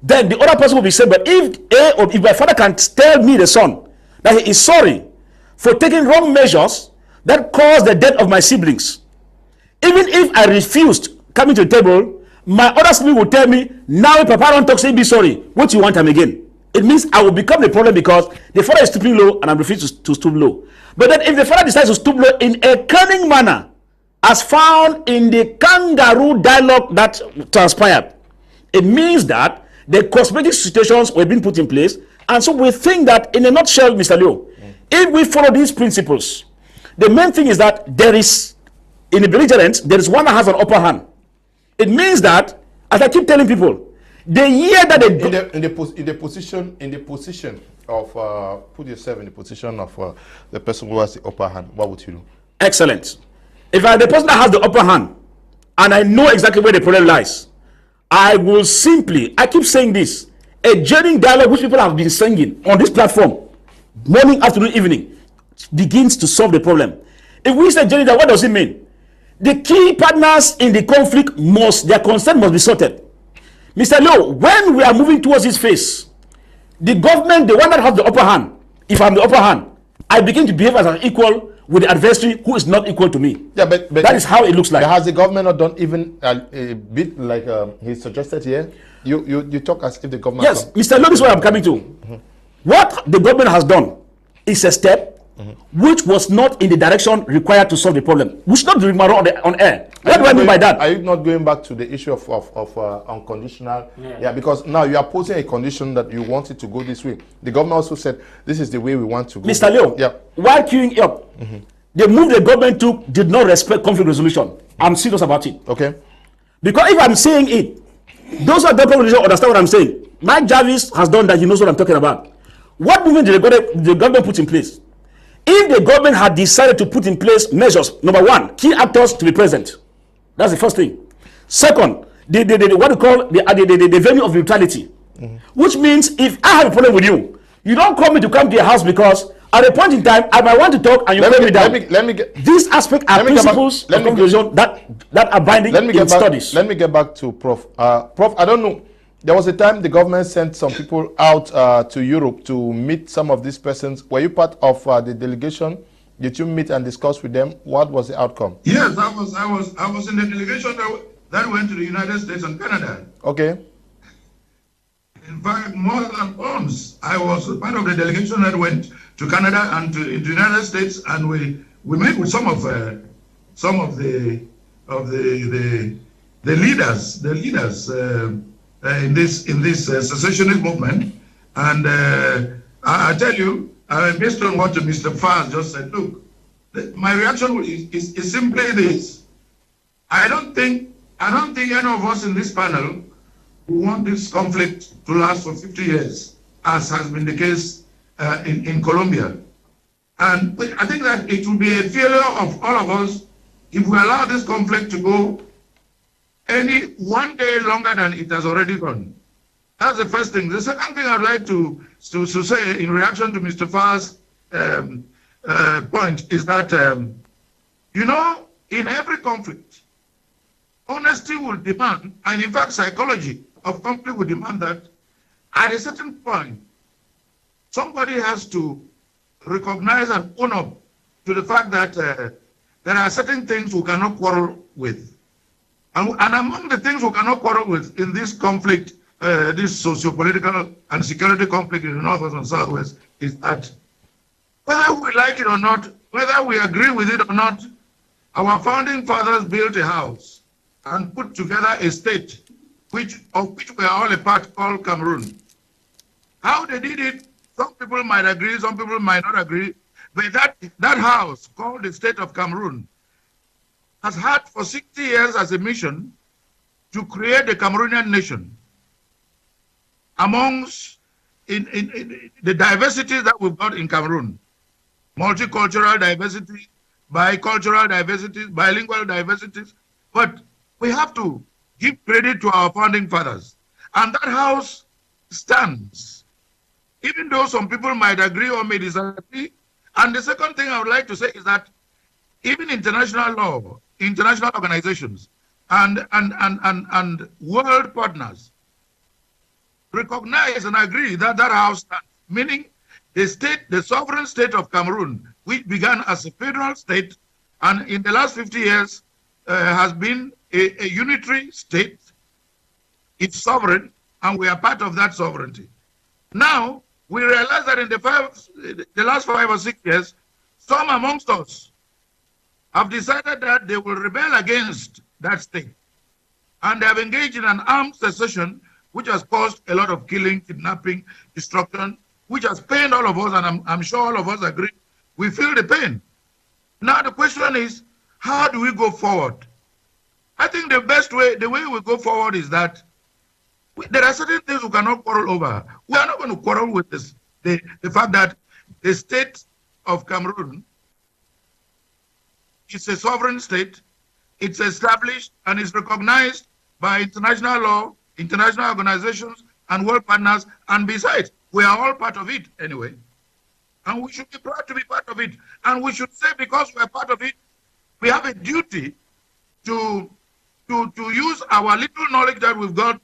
then the other person will be saying, but if my father can tell me, the son, that he is sorry for taking wrong measures that caused the death of my siblings, even if I refused coming to the table, my other sibling will tell me, now if Papa don't talk, say be sorry, what you want him again? It means I will become the problem because the father is stooping low and I'm refusing to stoop low. But then if the father decides to stoop low in a cunning manner, as found in the kangaroo dialogue that transpired, it means that the cosmetic situations were being put in place. And so we think that, in a nutshell, Mr. Leo, if we follow these principles, the main thing is that there is, in the belligerent, there is one that has an upper hand. It means that, as I keep telling people, the year that they in the position of put yourself in the position of the person who has the upper hand, what would you do? Excellent. If I'm the person that has the upper hand and I know exactly where the problem lies, I will simply, I keep saying this, a genuine dialogue which people have been singing on this platform, morning, afternoon, evening, begins to solve the problem. If we say genuine dialogue, what does it mean? The key partners in the conflict their consent must be sorted. Mr. Leo, when we are moving towards this phase, the government, the one that has the upper hand, if I'm the upper hand, I begin to behave as an equal with the adversary who is not equal to me. Yeah, but that is how it looks like. Has the government not done even a bit like he suggested here? You talk as if the government... Yes, Mr. Leo, this is what I'm coming to. What the government has done is a step which was not in the direction required to solve the problem. We should not do on air. What do I mean by that? Are you not going back to the issue of unconditional? Yeah, because now you are posing a condition that you want it to go this way. The government also said this is the way we want to go. Mr. Leo, while queuing up, the move the government took did not respect conflict resolution. I'm serious about it. Okay. Because if I'm saying it, those who are conflict resolution understand what I'm saying. Mike Jarvis has done that. He knows what I'm talking about. What movement did the government put in place? If the government had decided to put in place measures, number one, key actors to be present. That's the first thing. Second, what we call the venue of neutrality, which means if I have a problem with you, you don't call me to come to your house because at a point in time I might want to talk and you call me down. These aspects are principles of conclusion that are binding in studies. Let me get back to Prof. Prof, I don't know. There was a time the government sent some people out to Europe to meet some of these persons. Were you part of the delegation? Did you meet and discuss with them? What was the outcome? Yes, I was in the delegation that went to the United States and Canada. Okay. In fact, more than once, I was part of the delegation that went to Canada and to the United States, and we met with some of the leaders in this secessionist movement. And I tell you, based on what Mr. Fah just said, look, my reaction is simply this. I don't think any of us in this panel who want this conflict to last for 50 years, as has been the case in Colombia. And I think that it will be a failure of all of us if we allow this conflict to go any one day longer than it has already gone. That's the first thing. The second thing I'd like to say in reaction to Mr. Fah's point is that, you know, in every conflict, honesty will demand, and in fact, psychology of conflict will demand that at a certain point, somebody has to recognize and own up to the fact that there are certain things we cannot quarrel with. And among the things we cannot quarrel with in this conflict, this socio-political and security conflict in the Northwest and Southwest, is that whether we like it or not, whether we agree with it or not, our founding fathers built a house and put together a state of which we are all a part, called Cameroon. How they did it, some people might agree, some people might not agree, but that house called the state of Cameroon has had for 60 years as a mission to create the Cameroonian nation amongst in the diversity that we've got in Cameroon. Multicultural diversity, bicultural diversity, bilingual diversities. But we have to give credit to our founding fathers. And that house stands, even though some people might agree or may disagree. And the second thing I would like to say is that even international law, international organizations, and world partners recognize and agree that that house stands, meaning the sovereign state of Cameroon, which began as a federal state and in the last 50 years has been a unitary state. It's sovereign, and we are part of that sovereignty. Now, we realize that in the last 5 or 6 years, some amongst us have decided that they will rebel against that state. And they have engaged in an armed secession, which has caused a lot of killing, kidnapping, destruction, which has pained all of us, and I'm sure all of us agree. We feel the pain. Now the question is, how do we go forward? I think the best way, the way we go forward is that there are certain things we cannot quarrel over. We are not going to quarrel with this, the fact that the state of Cameroon is a sovereign state. It's established and is recognized by international law international organizations and world partners, and besides, we are all part of it anyway. And we should be proud to be part of it. And we should say, because we are part of it, we have a duty to use our little knowledge that we've got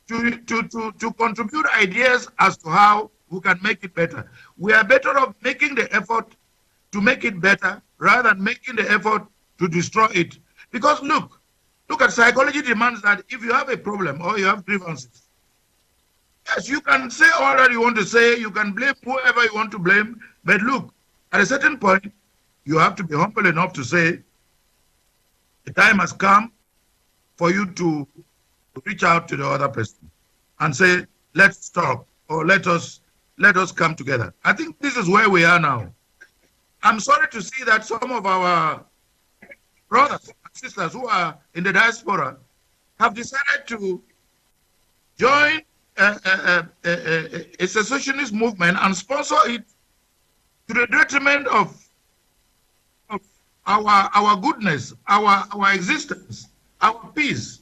to contribute ideas as to how we can make it better. We are better off making the effort to make it better rather than making the effort to destroy it. Because look at psychology demands that if you have a problem or you have grievances, yes, you can say all that you want to say, you can blame whoever you want to blame, but look, at a certain point, you have to be humble enough to say, the time has come for you to reach out to the other person and say, let's talk, or let us come together. I think this is where we are now. I'm sorry to see that some of our brothers and sisters who are in the diaspora have decided to join a secessionist movement and sponsor it to the detriment of our goodness, our existence, our peace.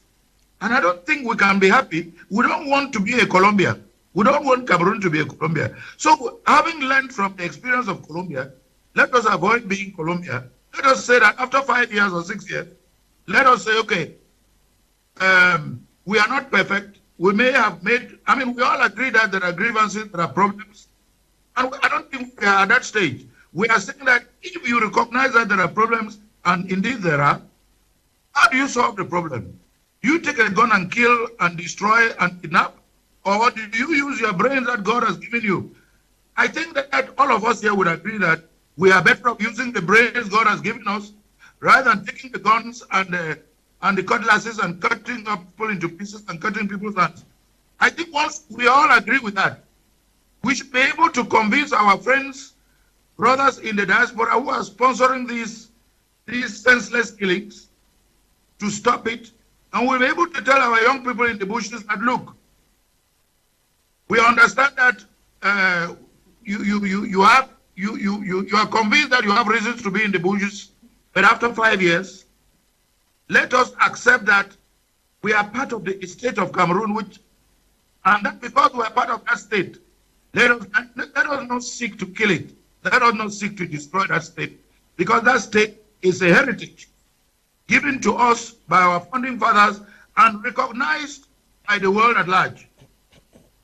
And I don't think we can be happy. We don't want to be a Colombia. We don't want Cameroon to be a Colombia. So having learned from the experience of Colombia, let us avoid being Colombia. Let us say that after 5 years or 6 years, let us say, okay, we are not perfect. We may have made, we all agree that there are grievances, there are problems. And I don't think we are at that stage. We are saying that if you recognize that there are problems, and indeed there are, how do you solve the problem? Do you take a gun and kill and destroy and kidnap? Or do you use your brains that God has given you? I think that all of us here would agree that we are better off using the brains God has given us rather than taking the guns and the cutlasses and cutting up people into pieces and cutting people's hands. I think once we all agree with that, we should be able to convince our friends, brothers in the diaspora who are sponsoring these senseless killings to stop it. And we'll be able to tell our young people in the bushes that, look, we understand that you are convinced that you have reasons to be in the bushes, but after 5 years, let us accept that we are part of the state of Cameroon, and that because we are part of that state, let us not seek to kill it. Let us not seek to destroy that state, because that state is a heritage given to us by our founding fathers and recognized by the world at large.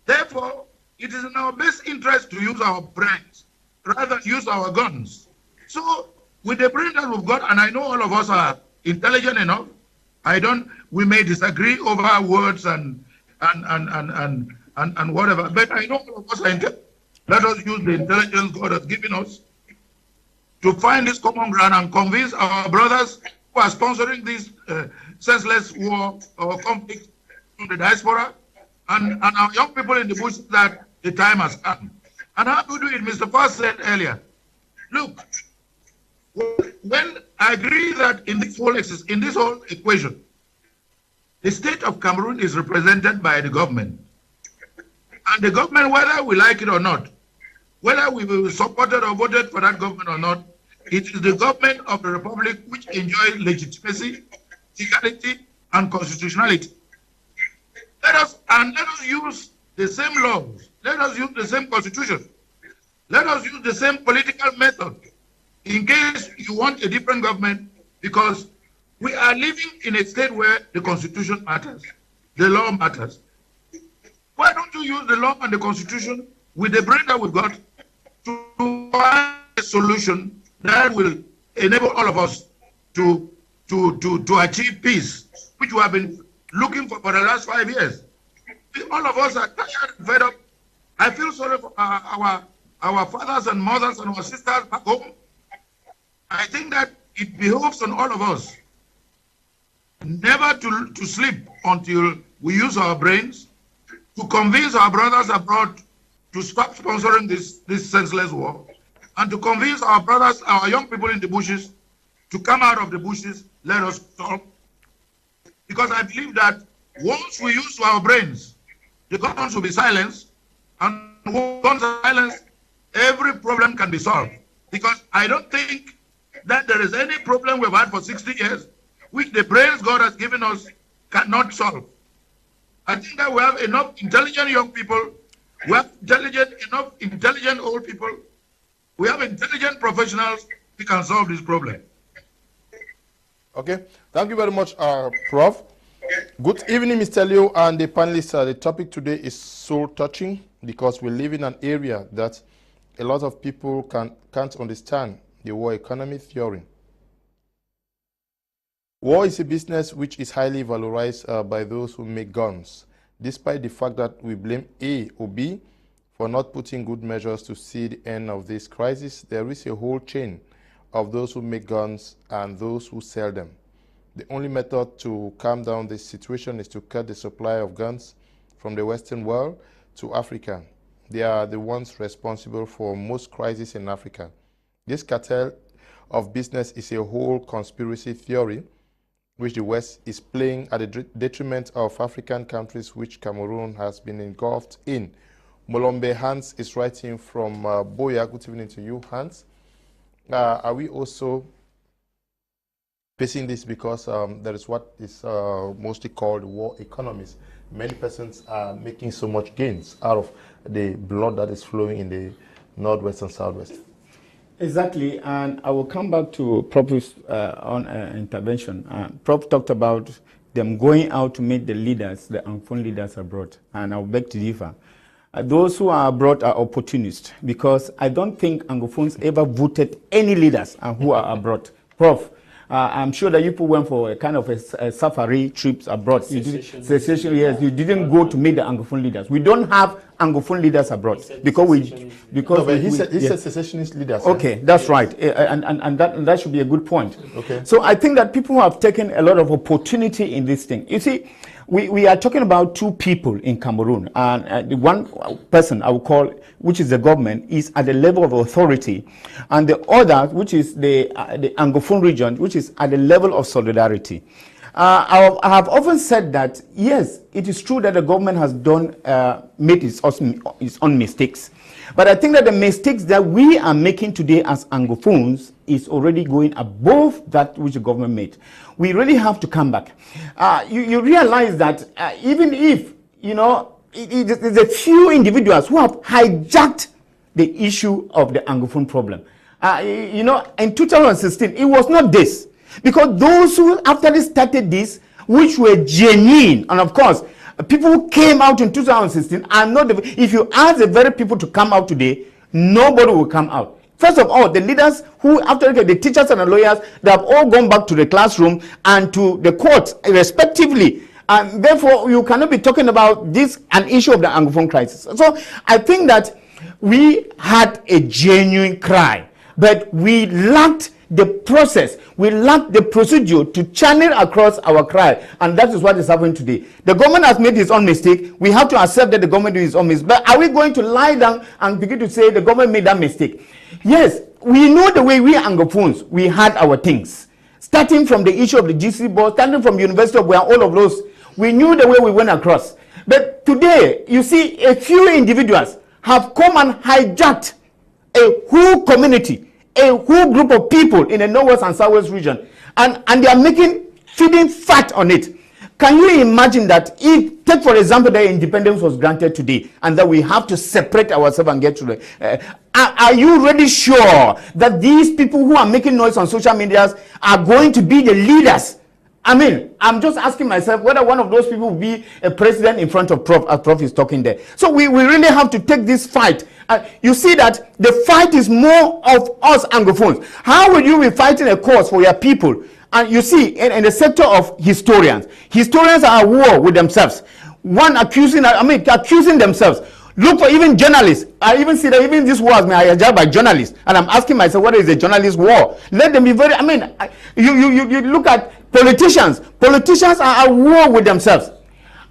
Therefore, it is in our best interest to use our brains rather than use our guns. So, with the brain that we've got, and I know all of us are intelligent enough, we may disagree over words and whatever, but I know all of us are intelligent. Let us use the intelligence God has given us to find this common ground and convince our brothers who are sponsoring this senseless war or conflict from the diaspora and our young people in the bush that the time has come. And how do we do it? Mr. Fah said earlier, look, when I agree that in this whole equation, the state of Cameroon is represented by the government. And the government, whether we like it or not, whether we will support it or voted for that government or not, it is the government of the Republic which enjoys legitimacy, legality, and constitutionality. Let us use the same laws. Let us use the same constitution. Let us use the same political method in case you want a different government, because we are living in a state where the constitution matters, the law matters. Why don't you use the law and the constitution with the brain that we've got to find a solution that will enable all of us to achieve peace, which we have been looking for the last 5 years. All of us are tired and fed up. I feel sorry for our fathers and mothers and our sisters back home. I think that it behoves on all of us never to sleep until we use our brains to convince our brothers abroad to stop sponsoring this senseless war, and to convince our brothers, our young people in the bushes, to come out of the bushes. Let us talk. Because I believe that once we use our brains, the guns will be silenced, and once guns are silenced, every problem can be solved. Because I don't think that there is any problem we've had for 60 years which the brains God has given us cannot solve. I think that we have enough intelligent young people. We have enough intelligent old people. We have intelligent professionals who can solve this problem. Okay, thank you very much, Prof. Good evening, Mr. Leo and the panelists. The topic today is soul touching because we live in an area that a lot of people can't understand the war economy theory. War is a business which is highly valorized by those who make guns, despite the fact that we blame A or B for not putting good measures to see the end of this crisis. There is a whole chain of those who make guns and those who sell them. The only method to calm down this situation is to cut the supply of guns from the Western world to Africa. They are the ones responsible for most crises in Africa. This cartel of business is a whole conspiracy theory which the West is playing at the detriment of African countries which Cameroon has been engulfed in. Molombe Hans is writing from Boya. Good evening to you, Hans. Are we also facing this because there is what is mostly called war economies? Many persons are making so much gains out of the blood that is flowing in the Northwest and Southwest. Exactly, and I will come back to Prof's intervention. Prof talked about them going out to meet the leaders, the Anglophone leaders abroad, and I will beg to differ. Those who are abroad are opportunists because I don't think Anglophones ever voted any leaders who are abroad. Prof, I'm sure that you people went for a kind of a safari trips abroad. Secession, yes, you didn't go to meet the Anglophone leaders. We don't have Anglophone leaders abroad because he said secessionist leaders. Okay, that's right, and that should be a good point. Okay. So I think that people have taken a lot of opportunity in this thing. You see, we are talking about two people in Cameroon, and the one person I would call, which is the government, is at the level of authority, and the other, which is the Anglophone region, which is at the level of solidarity. I have often said that, yes, it is true that the government has made its own mistakes. But I think that the mistakes that we are making today as Anglophones is already going above that which the government made. We really have to come back. You realize that even if, there's a few individuals who have hijacked the issue of the Anglophone problem. In 2016, it was not this. Because those who actually started this, which were genuine, and of course, people who came out in 2016 are not if you ask the very people to come out today, nobody will come out. First of all, the leaders who, after the teachers and the lawyers, they have all gone back to the classroom and to the courts, respectively. And therefore, you cannot be talking about this, an issue of the Anglophone crisis. So I think that we had a genuine cry, but we lacked the process, we lack the procedure to channel across our cry, and that is what is happening today. The government has made its own mistake. We have to accept that the government did its own mistake. But are we going to lie down and begin to say the government made that mistake? Yes, we know the way we Anglophones, we had our things. Starting from the issue of the GC board, starting from University of where all of those, we knew the way we went across. But today, you see, a few individuals have come and hijacked a whole community, a whole group of people in the Northwest and Southwest region, and they are feeding fat on it. Can you imagine that if, take for example, the independence was granted today, and that we have to separate ourselves and get to the, are you really sure that these people who are making noise on social media are going to be the leaders? I mean, I'm just asking myself whether one of those people will be a president in front of Prof, as Prof is talking there. So we really have to take this fight. You see that the fight is more of us Anglophones. How will you be fighting a cause for your people? And you see, in the sector of historians are at war with themselves. One accusing themselves. Look for even journalists. I even see that even this war has been hijacked by journalists. And I'm asking myself, what is a journalist war? Let them be very, you look at politicians. Politicians are at war with themselves.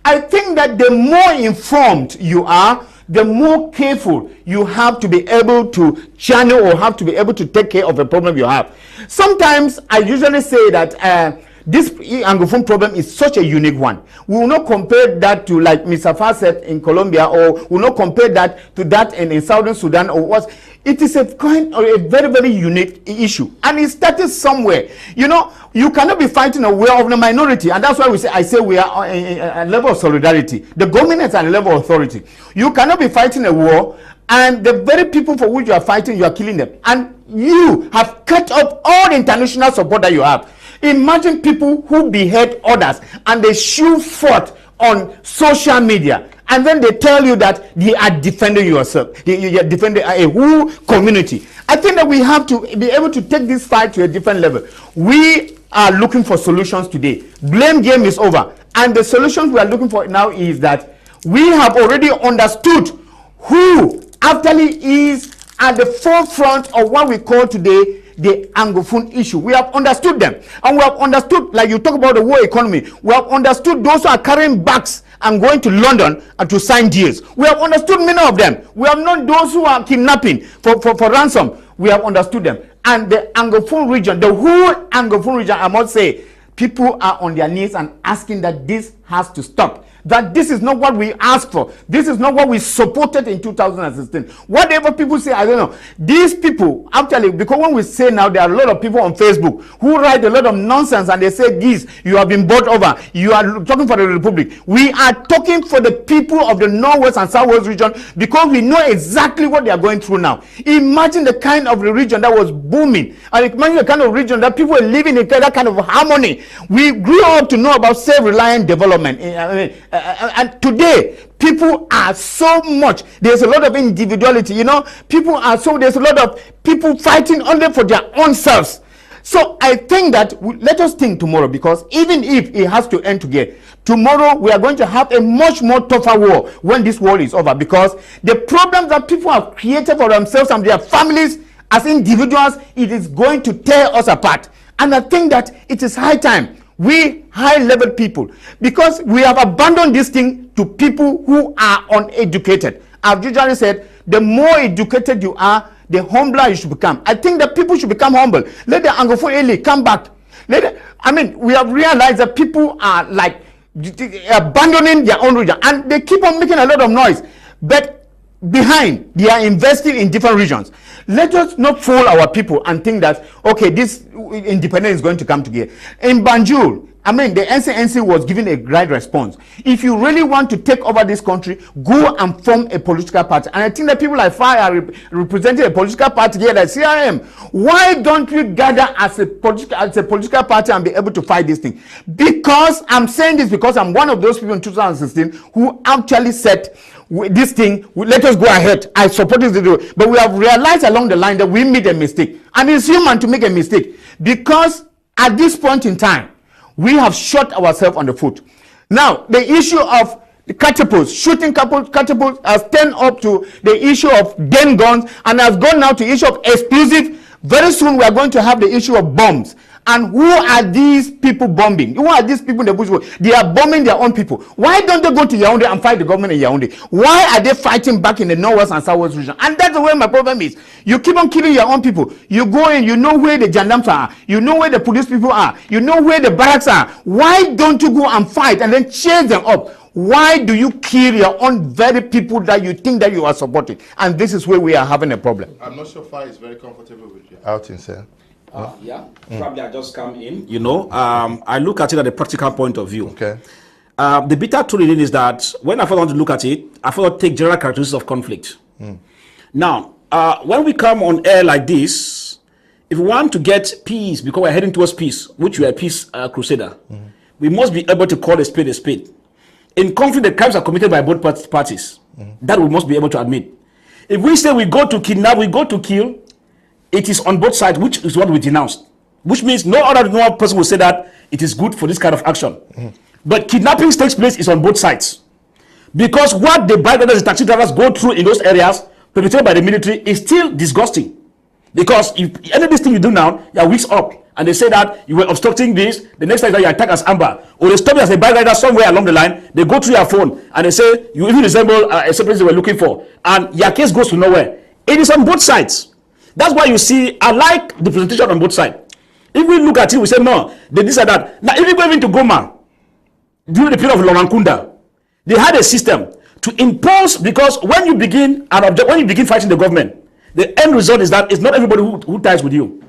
I think that the more informed you are, the more careful you have to be able to channel or have to be able to take care of a problem you have. Sometimes I usually say that this Anglophone problem is such a unique one. We will not compare that to, like Mr. Fah said, in Colombia, or we will not compare that to that in Southern Sudan or what. It is a kind of a very, very unique issue, and it started somewhere. You know, you cannot be fighting a war of the minority, and that's why I say we are on a level of solidarity. The government is at a level of authority. You cannot be fighting a war, and the very people for which you are fighting, you are killing them, and you have cut off all the international support that you have. Imagine people who behead others, and they shoot forth on social media, and then they tell you that they are defending yourself. You are defending a whole community. I think that we have to be able to take this fight to a different level. We are looking for solutions today. Blame game is over. And the solutions we are looking for now is that we have already understood who actually is at the forefront of what we call today the Anglophone issue. We have understood them, and we have understood, like you talk about the war economy, we have understood those who are carrying bags and going to London and to sign deals. We have understood many of them. We have known those who are kidnapping for ransom. We have understood them. And the Anglophone region, the whole Anglophone region, I must say, people are on their knees and asking that this has to stop. That this is not what we asked for. This is not what we supported in 2016. Whatever people say, I don't know. These people, actually, because when we say now, there are a lot of people on Facebook who write a lot of nonsense, and they say, this, you have been bought over. You are talking for the Republic. We are talking for the people of the Northwest and Southwest region, because we know exactly what they are going through now. Imagine the kind of region that was booming, and imagine the kind of region that people were living in that kind of harmony. We grew up to know about self-reliant development. And today, people are so much, there's a lot of individuality, you know, people are so, there's a lot of people fighting only for their own selves. So I think that let us think tomorrow, because even if it has to end together, tomorrow we are going to have a much more tougher war when this war is over, because the problems that people have created for themselves and their families as individuals, it is going to tear us apart. And I think that it is high time we high-level people, because we have abandoned this thing to people who are uneducated. I've usually said, the more educated you are, the humbler you should become. I think that people should become humble. Let the Anglophone elite come back. We have realized that people are like abandoning their own region, and they keep on making a lot of noise. But behind, they are investing in different regions. Let us not fool our people and think that, okay, this independence is going to come together. In Banjul, the NCNC was given a right response. If you really want to take over this country, go and form a political party. And I think that people like Fah are representing a political party here, like CRM. Why don't we gather as a political party and be able to fight this thing? Because I'm saying this because I'm one of those people in 2016 who actually said, this thing, let us go ahead. I support this video, but we have realized along the line that we made a mistake, and it's human to make a mistake, because at this point in time we have shot ourselves on the foot. Now the issue of the catapults, shooting catapults, has turned up to the issue of gun guns, and has gone now to the issue of explosive. Very soon we are going to have the issue of bombs. And who are these people bombing? Who are these people in the bush? They are bombing their own people. Why don't they go to Yaoundé and fight the government in Yaoundé? Why are they fighting back in the Northwest and Southwest region? And that's the way my problem is. You keep on killing your own people. You go in, you know where the gendarmes are. You know where the police people are. You know where the barracks are. Why don't you go and fight and then chase them up? Why do you kill your own very people that you think that you are supporting? And this is where we are having a problem. I'm not sure Fah is very comfortable with your outing, sir. Probably I just come in. You know, I look at it at a practical point of view. Okay. The bitter truth is that when I first want to look at it, I first take general characteristics of conflict. Now, when we come on air like this, if we want to get peace, because we're heading towards peace, which we are a peace crusader, we must be able to call a spade a spade. In conflict, the crimes are committed by both parties. That we must be able to admit. If we say we go to kidnap, we go to kill, it is on both sides, which is what we denounced. Which means no other normal person will say that it is good for this kind of action. But kidnapping takes place is on both sides. Because what the bike riders and taxi drivers go through in those areas, perpetrated by the military, is still disgusting. Because if any of this thing you do now, you are weeks up. And they say that you were obstructing this, the next time that you attack as amber. Or they stop you as a bike rider somewhere along the line, they go through your phone, and they say, you even resemble a person they were looking for. And your case goes to nowhere. It is on both sides. That's why you see, I like the presentation on both sides. If we look at it, we say, no, they this or that. Now, if you go into Goma, during the period of Laurent Kunda, they had a system to impose, because when you begin fighting the government, the end result is that it's not everybody who ties with you.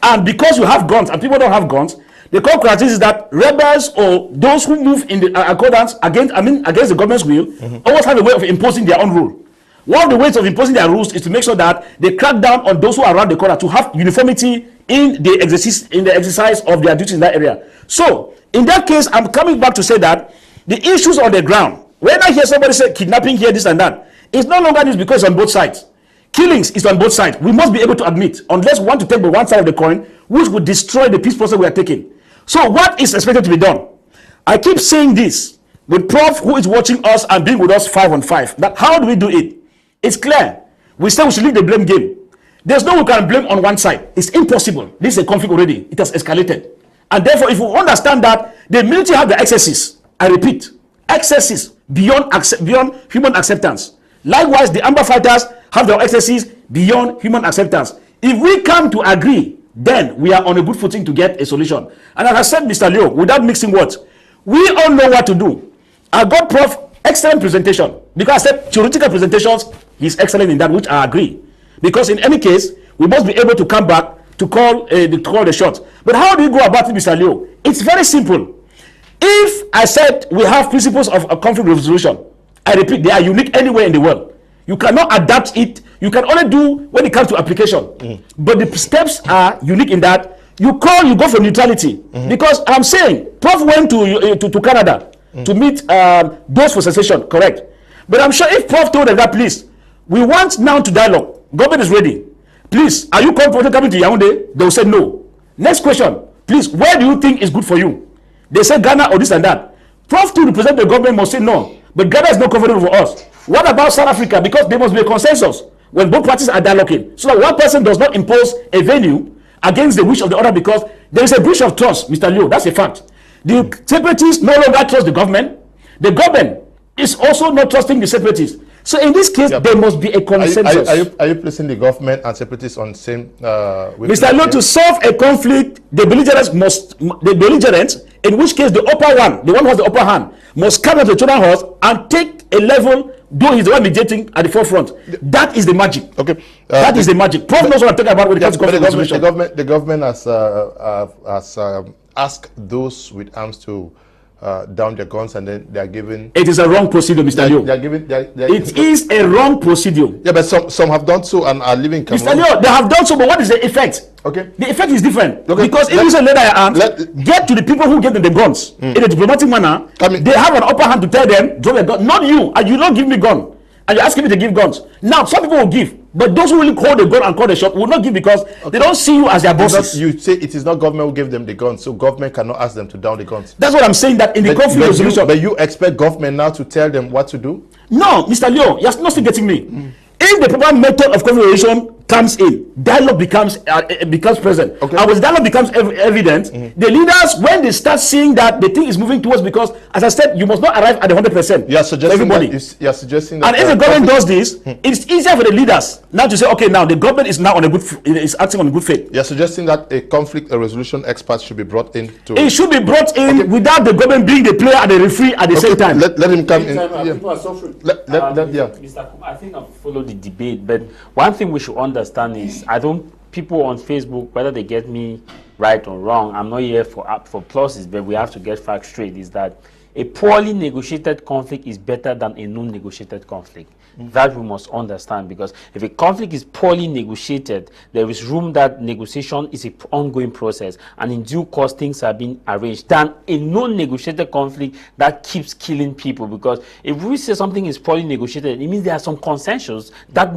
And because you have guns and people don't have guns, the core characteristic is that rebels or those who move in the accordance against the government's will always have a way of imposing their own rule. One of the ways of imposing their rules is to make sure that they crack down on those who are around the corner to have uniformity in the exercise of their duties in that area. So, in that case, I'm coming back to say that the issues on the ground, when I hear somebody say kidnapping here, this and that, it's no longer this because it's on both sides. Killings is on both sides. We must be able to admit, unless we want to take the one side of the coin, which would destroy the peace process we are taking. So what is expected to be done? I keep saying this with Prof, who is watching us and being with us 5 on 5. That how do we do it? It's clear. We say we should leave the blame game. There's no one can blame on one side. It's impossible. This is a conflict already. It has escalated. And therefore, if we understand that the military have the excesses, I repeat, excesses beyond human acceptance. Likewise, the Amber fighters have their excesses beyond human acceptance. If we come to agree, then we are on a good footing to get a solution. And as I said, Mr. Leo, without mixing words, we all know what to do. I got Prof excellent presentation, because I said theoretical presentations, he's excellent in that, which I agree. Because in any case, we must be able to come back to call the shots. But how do you go about it, Mr. Leo? It's very simple. If I said we have principles of conflict resolution, I repeat, they are unique anywhere in the world. You cannot adapt it. You can only do when it comes to application. But the steps are unique in that you go for neutrality. Because I'm saying, Prof went to Canada to meet those for secession, correct? But I'm sure if Prof told them that, please, we want now to dialogue. Government is ready. Please, are you comfortable coming to Yaoundé? They will say no. Next question, please, where do you think is good for you? They say Ghana or this and that. Prof to represent the government must say no. But Ghana is not comfortable for us. What about South Africa? Because there must be a consensus when both parties are dialoguing, so that one person does not impose a venue against the wish of the other, because there is a breach of trust, Mr. Leo. That's a fact. The separatists no longer trust the government. The government is also not trusting the separatists. So in this case, there must be a consensus. Are you placing the government and separatists on the same? Mr. Leo, to solve a conflict, the belligerents, in which case the upper one, the one who has the upper hand, must come to the children's house and take a level, though he's the one mediating at the forefront. That is the magic. Okay, that is the magic. Prof knows what I'm talking about when it comes to conflict resolution. The government has asked those with arms to down their guns, and then they are given. It is a wrong procedure, Mr. Leo. It is a wrong procedure. Yeah, but some have done so and are living. Mr. Leo, they have done so, but what is the effect? Okay, the effect is different. Okay. Because if you say let their arms get to the people who get them the guns in a diplomatic manner, they have an upper hand to tell them drop your gun. Not you, and you don't give me gun, and you're asking me to give guns. Now some people will give, but those who will call the gun and call the shot will not give, because they don't see you as their bosses. You say it is not government who gave them the guns, so government cannot ask them to down the guns. That's what I'm saying, that in the conflict resolution. But you expect government now to tell them what to do? No, Mr. Leo, you're not still getting me. If the proper method of conflict resolution comes in, dialogue becomes present. Okay. And when dialogue becomes evident, the leaders, when they start seeing that the thing is moving towards, because as I said, you must not arrive at the 100%. You're suggesting that and if the government does this, it's easier for the leaders now to say, okay, now the government is now on is acting on good faith. You're suggesting that a conflict resolution expert should be brought in to. It should be brought in without the government being the player and the referee at the same time. Let him come in. People are suffering. Mr. Kum, I think I've followed the debate, but one thing we should understand is, people on Facebook, whether they get me right or wrong, I'm not here for pluses, but we have to get facts straight, is that a poorly negotiated conflict is better than a non-negotiated conflict. That we must understand, because if a conflict is poorly negotiated, there is room that negotiation is an ongoing process, and in due course things are being arranged, than a non-negotiated conflict that keeps killing people. Because if we say something is poorly negotiated, it means there are some consensus that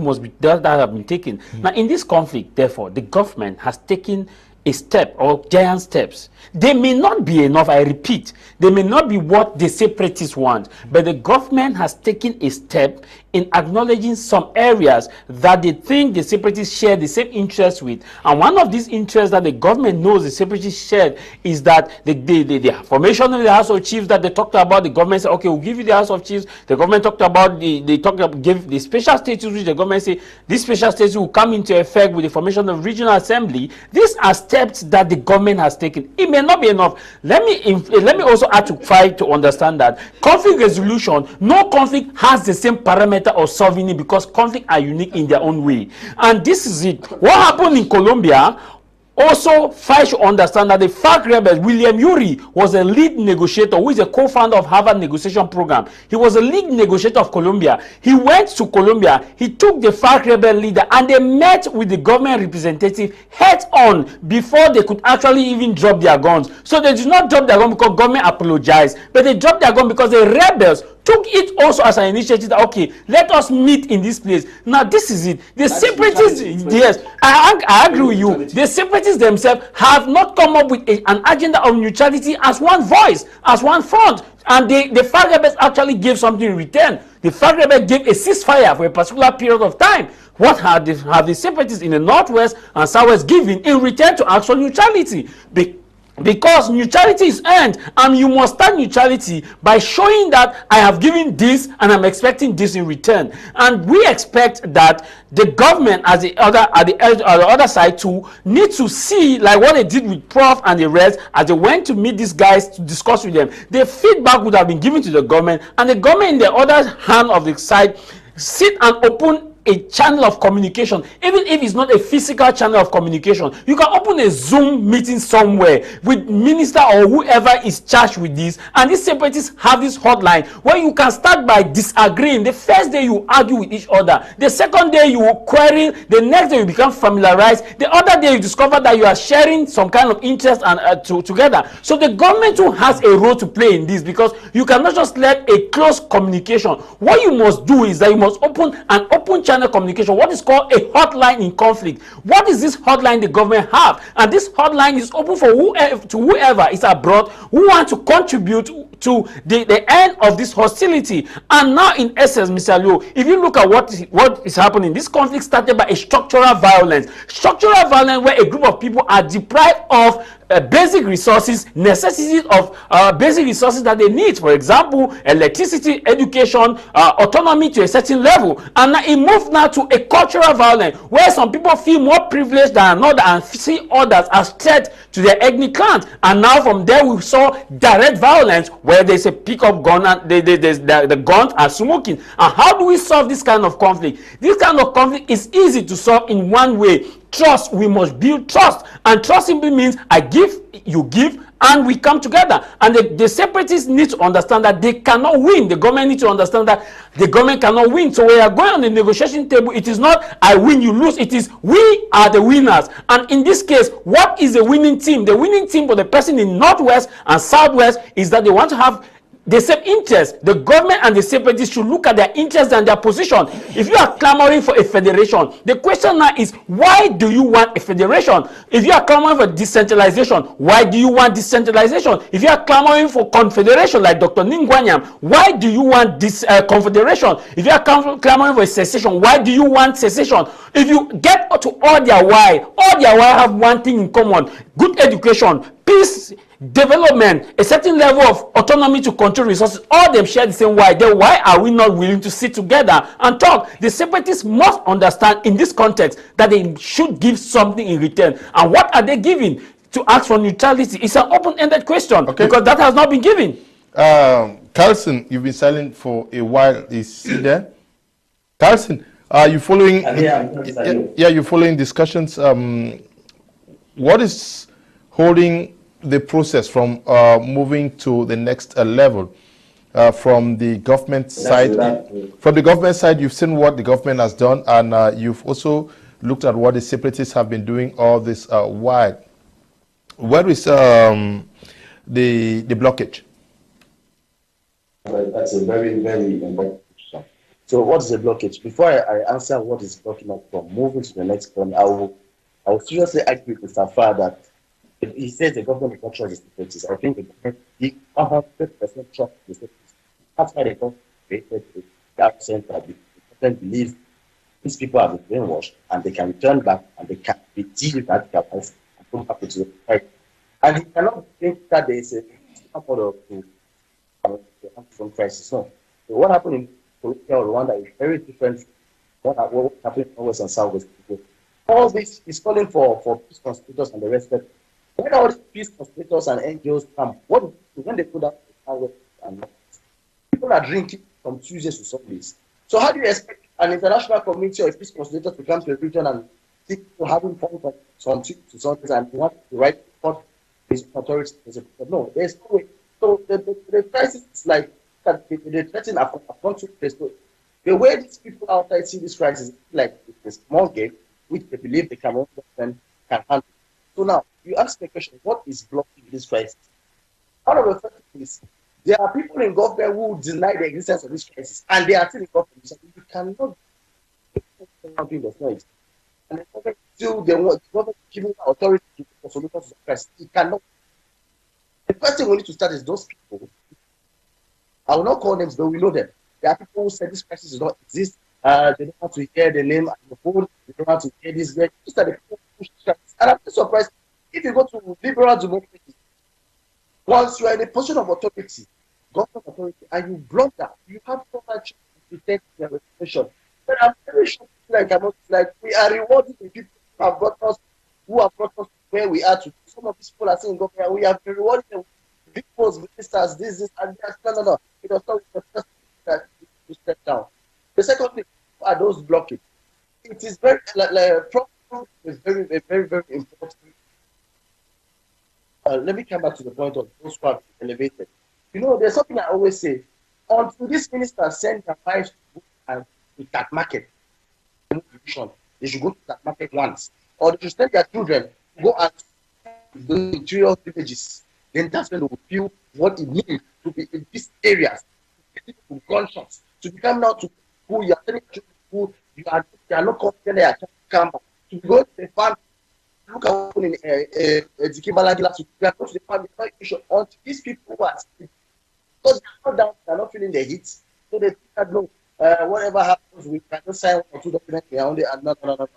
have been taken. Now in this conflict, therefore, the government has taken a step, or giant steps. They may not be enough, I repeat, they may not be what the separatists want, but the government has taken a step in acknowledging some areas that they think the separatists share the same interests with. And one of these interests that the government knows the separatists shared is that the formation of the House of Chiefs that they talked about, the government said, okay, we'll give you the House of Chiefs. The government talked about, give the special status, which the government say, this special status will come into effect with the formation of regional assembly. These are steps that the government has taken. It may not be enough. Let me also add to try to understand that conflict resolution, no conflict has the same parameters method of solving it because conflicts are unique in their own way. And this is it. What happened in Colombia, also, FAI should understand that the FARC rebels, William Uri, was a lead negotiator who is a co-founder of Harvard Negotiation Program. He was a lead negotiator of Colombia. He went to Colombia, he took the FARC rebel leader, and they met with the government representative head on before they could actually even drop their guns. So they did not drop their gun because government apologized, but they dropped their gun because the rebels took it also as an initiative that, okay, let us meet in this place. Now, this is it. The separatists, yes, I agree with you. The separatists themselves have not come up with an agenda of neutrality as one voice, as one front. And the FARC rebels actually gave something in return. The FARC rebels gave a ceasefire for a particular period of time. What have the separatists in the Northwest and Southwest given in return to actual neutrality? Because neutrality is earned, and you must start neutrality by showing that I have given this and I'm expecting this in return. And we expect that the government, at the other side too, need to see, like what they did with Prof and the rest, as they went to meet these guys to discuss with them. The feedback would have been given to the government, and the government in the other hand of the side sit and open a channel of communication, even if it's not a physical channel of communication. You can open a Zoom meeting somewhere with minister or whoever is charged with this, and these separatists have this hotline where you can start by disagreeing. The first day you argue with each other, the second day you will query, the next day you become familiarized, the other day you discover that you are sharing some kind of interest and together. So the government too has a role to play in this, because you cannot just let a close communication. What you must do is that you must open an open channel communication, what is called a hotline in conflict. What is this hotline the government have? And this hotline is open for whoever is abroad who want to contribute to the end of this hostility. And now, in essence, Mr. Leo, if you look at what is happening, this conflict started by a structural violence. Structural violence where a group of people are deprived of basic resources, necessities of basic resources that they need. For example, electricity, education, autonomy to a certain level. And now it moved now to a cultural violence where some people feel more privileged than another and see others as threat to their ethnic clans. And now from there we saw direct violence where there's a pickup gun and the guns are smoking. And how do we solve this kind of conflict? This kind of conflict is easy to solve in one way. Trust. We must build trust, and trust simply means I give, you give, and we come together. And the separatists need to understand that they cannot win. The government needs to understand that the government cannot win. So when you are going on the negotiation table, it is not I win, you lose. It is we are the winners. And in this case, what is the winning team? The winning team for the person in Northwest and Southwest is that they want to have the same interest. The government and the separatists should look at their interests and their position. If you are clamoring for a federation, the question now is, why do you want a federation? If you are clamoring for decentralization, why do you want decentralization? If you are clamoring for confederation like Dr. Ningwanyam, why do you want this confederation? If you are clamoring for a secession, why do you want secession? If you get to all their why have one thing in common: good education, peace, development, a certain level of autonomy to control resources. All them share the same why. Then why are we not willing to sit together and talk? The separatists must understand in this context that they should give something in return. And what are they giving? To ask for neutrality. It's an open-ended question, okay, because that has not been given. Carlson, you've been silent for a while. Is he there? Carlson, are you following? Yeah, you're following discussions. What is holding the process from moving to the next level from the government side? From the government side, you've seen what the government has done, and you've also looked at what the separatists have been doing all this while. Where is the blockage? Well, that's a very, very important question. So what is the blockage? Before I answer what is blocking us from moving to the next one, I will seriously agree with Mr. Fah that he says the government is not trust the separatists. I think the government, he 100% trust the separatists. That's why the government created that center. The government believes these people have been brainwashed and they can return back and they can deal with that capacity and come back to the fight. And he cannot think that there is a model to the crisis. No. So what happened in Rwanda is very different from what happened in West and Southwest. All this is calling for peace conspirators and the rest of it. When all these peace conspirators and NGOs come, what when they put up the Southwest and North, people are drinking from Tuesdays to Sundays. So how do you expect an international community or a peace consolidator to come to a region and think to having fun from something to something and want to write what his authority is? No, there's no way. So the crisis is like that they threaten a country. The way these people outside see this crisis is like a small game which they believe they can handle. So now you ask the question, what is blocking this crisis? One of the first things is there are people in government who deny the existence of this crisis, and they are still in government. So you cannot do something that's not exist. And the government still they want the government giving authority to the solutions to the crisis. It cannot. The first thing we need to start is those people. I will not call names, but we know them. There are people who say this crisis does not exist. They don't want to hear the name on the phone. They don't want to hear this. These are the people who push this crisis. And I'm just surprised if you go to liberal democracy, once you are in a position of authority, government authority, and you block that, you have so much to protect their reputation. But I'm very sure, like we are rewarding the people who have brought us where we are today. Some of these people are saying, government, we have been rewarding them. Big posts, ministers, this, and that. No. It was not the first that to step down. The second thing are those blocking. It is very Prof is very, very, very important. Let me come back to the point of those who have been elevated. You know, there's something I always say. Until this minister send their wives to that market, they should go to that market once. Or they should send their children to go and the interior villages. Then that's when they will feel what it means to be in these areas, to gunshots, to become now to who you are telling who you are not confident they are come back. To go to the farm, look at what in Dikibala last week, we are going to the farm, until these people who are because they're not feeling the heat, so they think that no, whatever happens, we can just sign 1 or 2 documents around it, and no,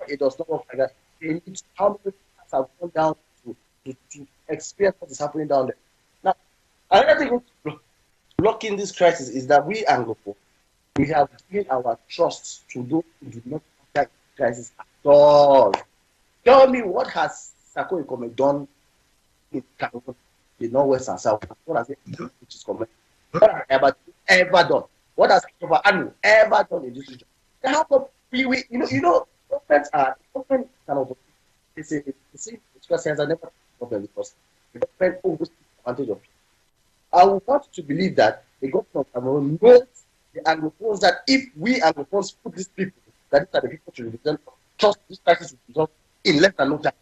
it does not work like that. They need how many people have gone down to experience what is happening down there. Now, another thing blocking this crisis is that we Anglophone, we have given our trust to those who do not attack the crisis at all. Tell me, what has Sako Ikome done in Cameroon, the Northwest and South? What has it which is coming? What has ever done? What has Christopher Anu ever done in this region? How come governments are government kind of they say because I never problem because the government always takes advantage of it. I would want to believe that the government of Cameroon knows the Anglophones that if we Anglophones put these people, that these are the people to represent, trust this crisis will resolve in less than no time.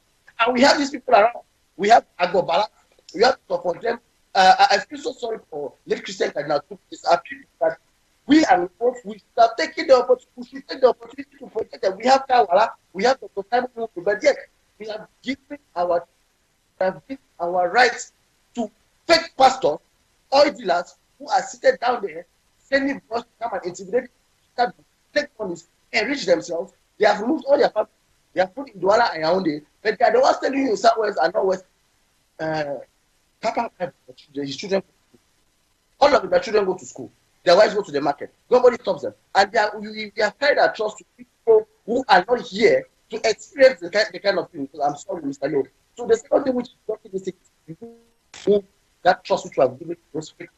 And we have these people around. We have Agobala, we have to support them. I feel so sorry for late Christian Cardinal. These are people that we Anglophones, we start taking the opportunity, we should take the opportunity to protect them. We have Kawala, we have Dr. Simon, but yet we have given our rights to fake pastors, oil dealers who are seated down there, sending us to come and intimidate, start take money, enrich themselves. They have removed all their family. They have put in Douala and Yaoundé, but they are the ones telling you Southwest and Northwest. Papa, his children, all of their children go to school. Their wives go to the market. Nobody stops them, and we have carried our trust to people who are not here to experience the kind of thing. I'm sorry, Mr. Lo. So the second thing which is not this that trust which we have given to those people.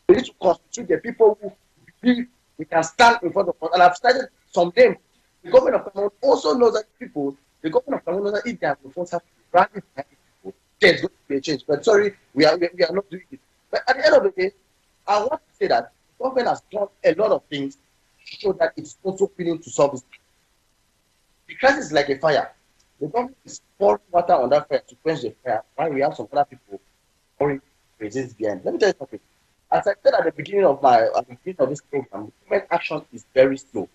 We need to constitute the people who believe we can stand in front of us. And I've started some names. The government of Cameroon also knows that people, the government of Cameroon knows that if they have reforms have to brand it, there's going to be a change. But sorry, we are not doing it. But at the end of the day, I want to say that the government has done a lot of things to show that it's also willing to solve this. The crisis is like a fire. The government is pouring water on that fire to quench the fire, while we have some other people pouring resist behind. Let me tell you something. As I said at the beginning of this program, government action is very slow.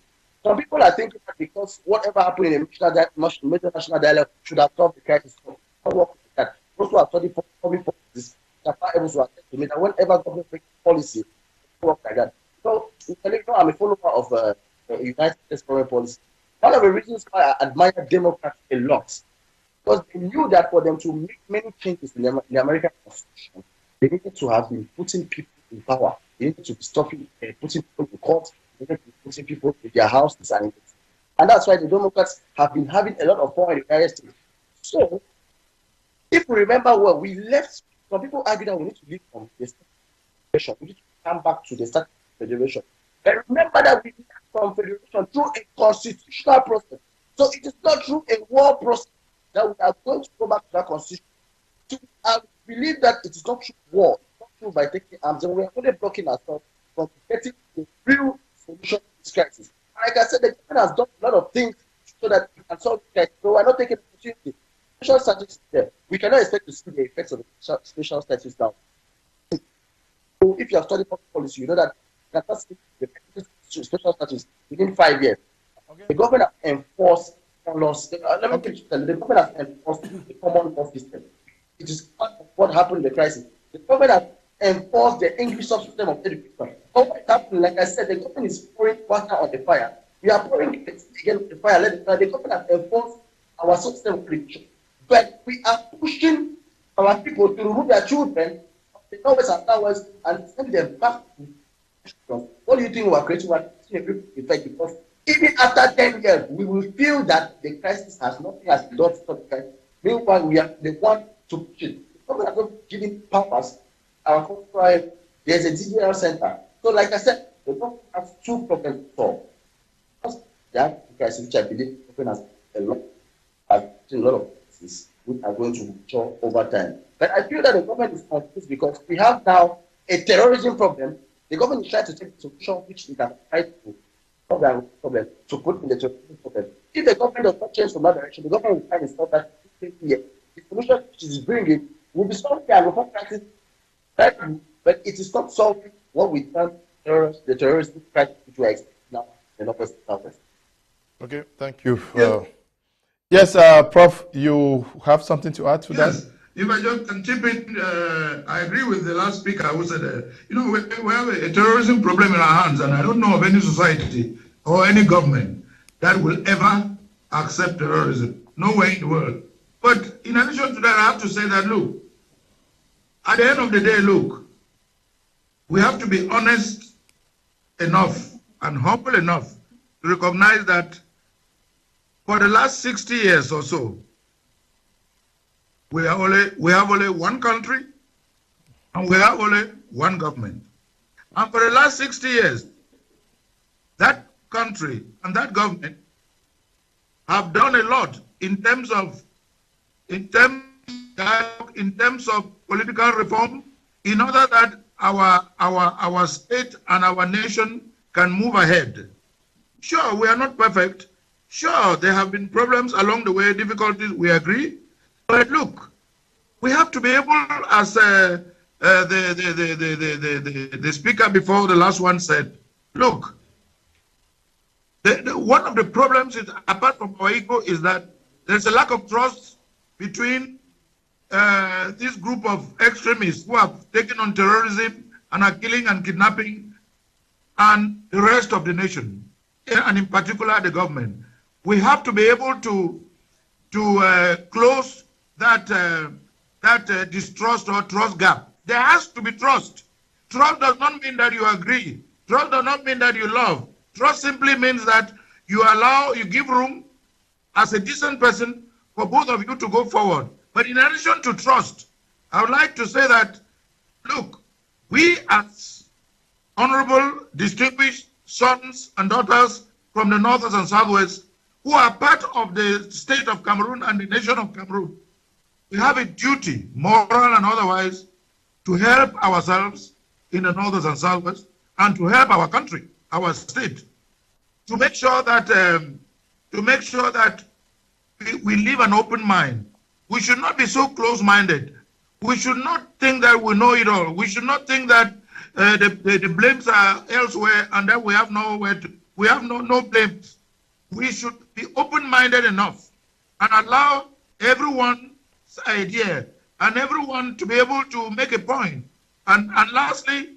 Some people are thinking that because whatever happened in the major national dialogue should have solved the crisis. Don't work with that. Those who have studied public policies, Fah Elvis will attest to me that whenever government makes policy, it works like that. So, I'm a follower of United States foreign policy. One of the reasons why I admire Democrats a lot, because they knew that for them to make many changes in the American Constitution, they needed to have been putting people in power. They needed to be stopping, putting people in court. They needed to be putting people in their houses. And that's why the Democrats have been having a lot of power in the United States. So, if we remember well, we left, some people argue that we need to leave from the state federation. We need to come back to the state federation. But remember that we confederation through a constitutional process. So it is not through a war process that we are going to go back to that constitution. I believe that it is not through war, it's not through by taking arms, and we are only blocking ourselves from getting the real solution to this crisis. Like I said, the government has done a lot of things so that we can solve this crisis. So we are not taking the opportunity. Special status there. We cannot expect to see the effects of the special status now. So if you have studied public policy, you know that you can see the special status within 5 years. Okay. The government has enforced laws. The government has enforced the common law system. It is part of what happened in the crisis. The government has enforced the English system of education. What happened, like I said, the government is pouring water on the fire. We are pouring again the fire. The government has enforced our system of education. But we are pushing our people to remove their children from the northwest and southwest and send them back to. What do you think we are creating? We are creating a effect because even after 10 years, we will feel that the crisis has nothing has been done to stop the crisis. Meanwhile, we are the one to push it. The government has not given purpose. Our country, there's a DDR center. So, like I said, the government has two problems to solve. First, the crisis, which I believe the government has a lot of cases which are going to mature over time. But I feel that the government is confused because we have now a terrorism problem. The government is trying to take a solution which they can try to solve that problem, to put in the terrorism problem. If the government does not change from that direction, the government will try to solve that. The solution which is bringing will be solving the Anglophone crisis, but it is not solving what we term the terrorism crisis which we are expecting now in the northwest and southwest. Okay, thank you. Yes, Prof, you have something to add to that? If I just can chip in, I agree with the last speaker who said, we have a terrorism problem in our hands, and I don't know of any society or any government that will ever accept terrorism. Nowhere in the world. But in addition to that, I have to say that, look, at the end of the day, look, we have to be honest enough and humble enough to recognize that for the last 60 years or so, we have only one country and we have only one government. And for the last 60 years, that country and that government have done a lot in terms of political reform, in order that our state and our nation can move ahead. Sure, we are not perfect. Sure, there have been problems along the way, difficulties, we agree. But look, we have to be able, as the speaker before the last one said, look, one of the problems, is, apart from our ego, is that there's a lack of trust between this group of extremists who have taken on terrorism and are killing and kidnapping and the rest of the nation, and in particular the government. We have to be able to close that distrust or trust gap. There has to be trust. Trust does not mean that you agree. Trust does not mean that you love. Trust simply means that you give room as a decent person for both of you to go forward. But in addition to trust, I would like to say that, look, we as honorable, distinguished sons and daughters from the northwest and southwest, who are part of the state of Cameroon and the nation of Cameroon, we have a duty, moral and otherwise, to help ourselves in the northwest and southwest, and to help our country, our state, to make sure that we live an open mind. We should not be so close-minded. We should not think that we know it all. We should not think that the blames are elsewhere and that we have no blames. We should be open-minded enough and allow everyone's idea and everyone to be able to make a point. And lastly,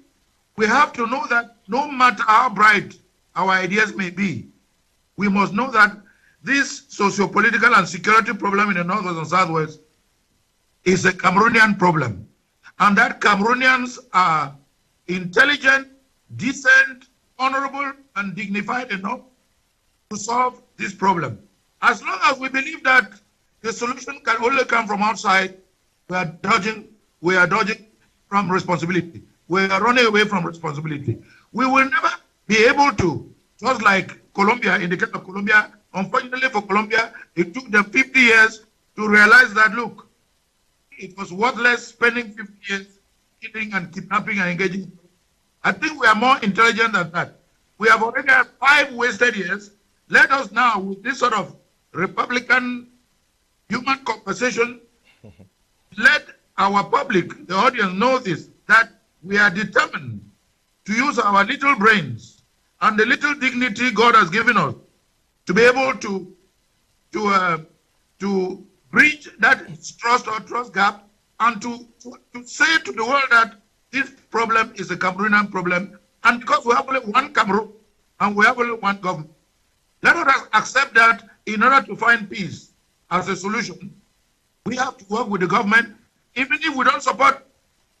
we have to know that no matter how bright our ideas may be, we must know that this socio-political and security problem in the northwest and southwest is a Cameroonian problem. And that Cameroonians are intelligent, decent, honorable, and dignified enough to solve this problem. As long as we believe that the solution can only come from outside, we are dodging from responsibility. We are running away from responsibility. We will never be able to Just like Colombia, in the case of Colombia, unfortunately for Colombia, it took them 50 years to realize that, look, it was worthless spending 50 years killing and kidnapping and engaging. I think we are more intelligent than that. We have already had 5 wasted years. Let us now, with this sort of Republican human conversation, let our public, the audience, know this, that we are determined to use our little brains and the little dignity God has given us to be able to bridge that trust or trust gap and to say to the world that this problem is a Cameroonian problem, and because we have only one Cameroon and we have only one government, let us accept that in order to find peace as a solution, we have to work with the government, even if we don't support,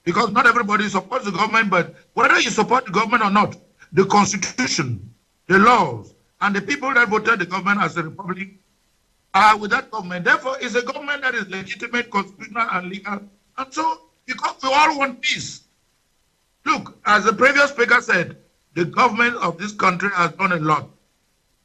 because not everybody supports the government, but whether you support the government or not, the constitution, the laws, and the people that voted the government as a republic are with that government. Therefore, it's a government that is legitimate, constitutional, and legal. And so, because we all want peace. Look, as the previous speaker said, the government of this country has done a lot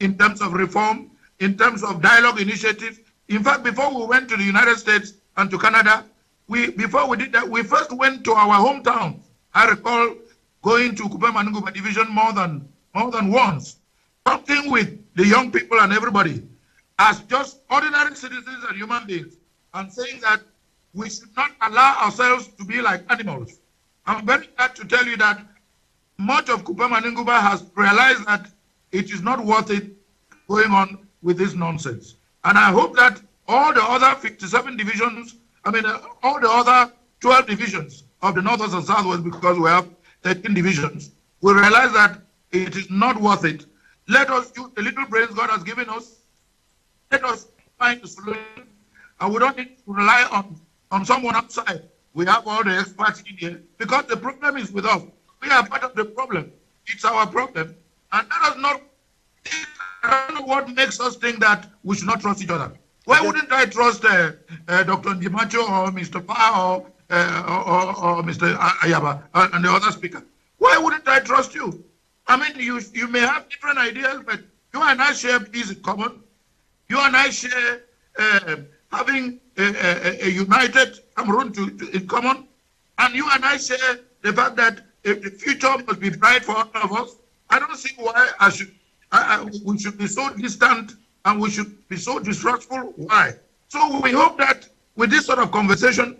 in terms of reform, in terms of dialogue initiatives. In fact, before we went to the United States and to Canada, before we did that, we first went to our hometown. I recall going to Kupe Manunguba division more than once, talking with the young people and everybody as just ordinary citizens and human beings, and saying that we should not allow ourselves to be like animals. I'm very glad to tell you that much of Kupe Manunguba has realized that it is not worth it going on with this nonsense. And I hope that all the other 57 divisions, all the other 12 divisions of the Northwest and Southwest, because we have 13 divisions, will realize that it is not worth it. Let us use the little brains God has given us. Let us find a solution. And we don't need to rely on someone outside. We have all the experts in here, because the problem is with us. We are part of the problem. It's our problem. And let us not, I don't know what makes us think that we should not trust each other. Why wouldn't I trust Dr. Ndimancho or Mr. Fah or Mr. Ayaba and the other speaker? Why wouldn't I trust you? I mean, you may have different ideas, but you and I share peace in common. You and I share having a united Cameroon in common. And you and I share the fact that if the future must be bright for all of us. I don't see why we should be so distant and we should be so distrustful. Why? So we hope that with this sort of conversation,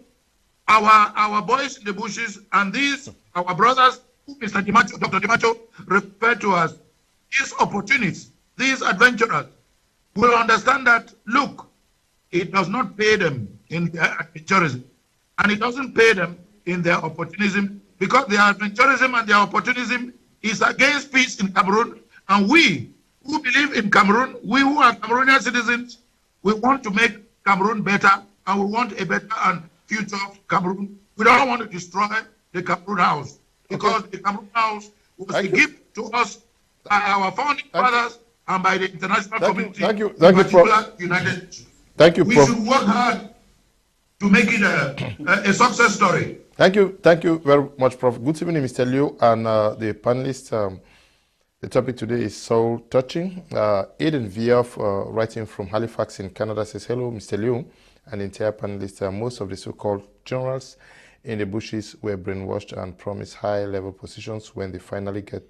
our boys in the bushes and these, our brothers, Mr. Ndimancho, Dr. Ndimancho referred to as these opportunists, these adventurers, will understand that, look, it does not pay them in their adventurism, and it doesn't pay them in their opportunism, because their adventurism and their opportunism is against peace in Cameroon. And we who believe in Cameroon, we who are Cameroonian citizens, we want to make Cameroon better, and we want a better and future Cameroon. We don't want to destroy the Cameroon house, because the Cameroon house was a gift to us by our founding fathers and by the international community, thank you, Prof. United Nations. Thank you, we Prof. should work hard to make it a success story. Thank you very much, Prof. Good evening, Mr. Liu and the panelists. The topic today is soul touching. Aiden Viaf, writing from Halifax in Canada, says, hello, Mr. Liu and the entire panelists. Most of the so-called generals in the bushes were brainwashed and promised high-level positions when they finally get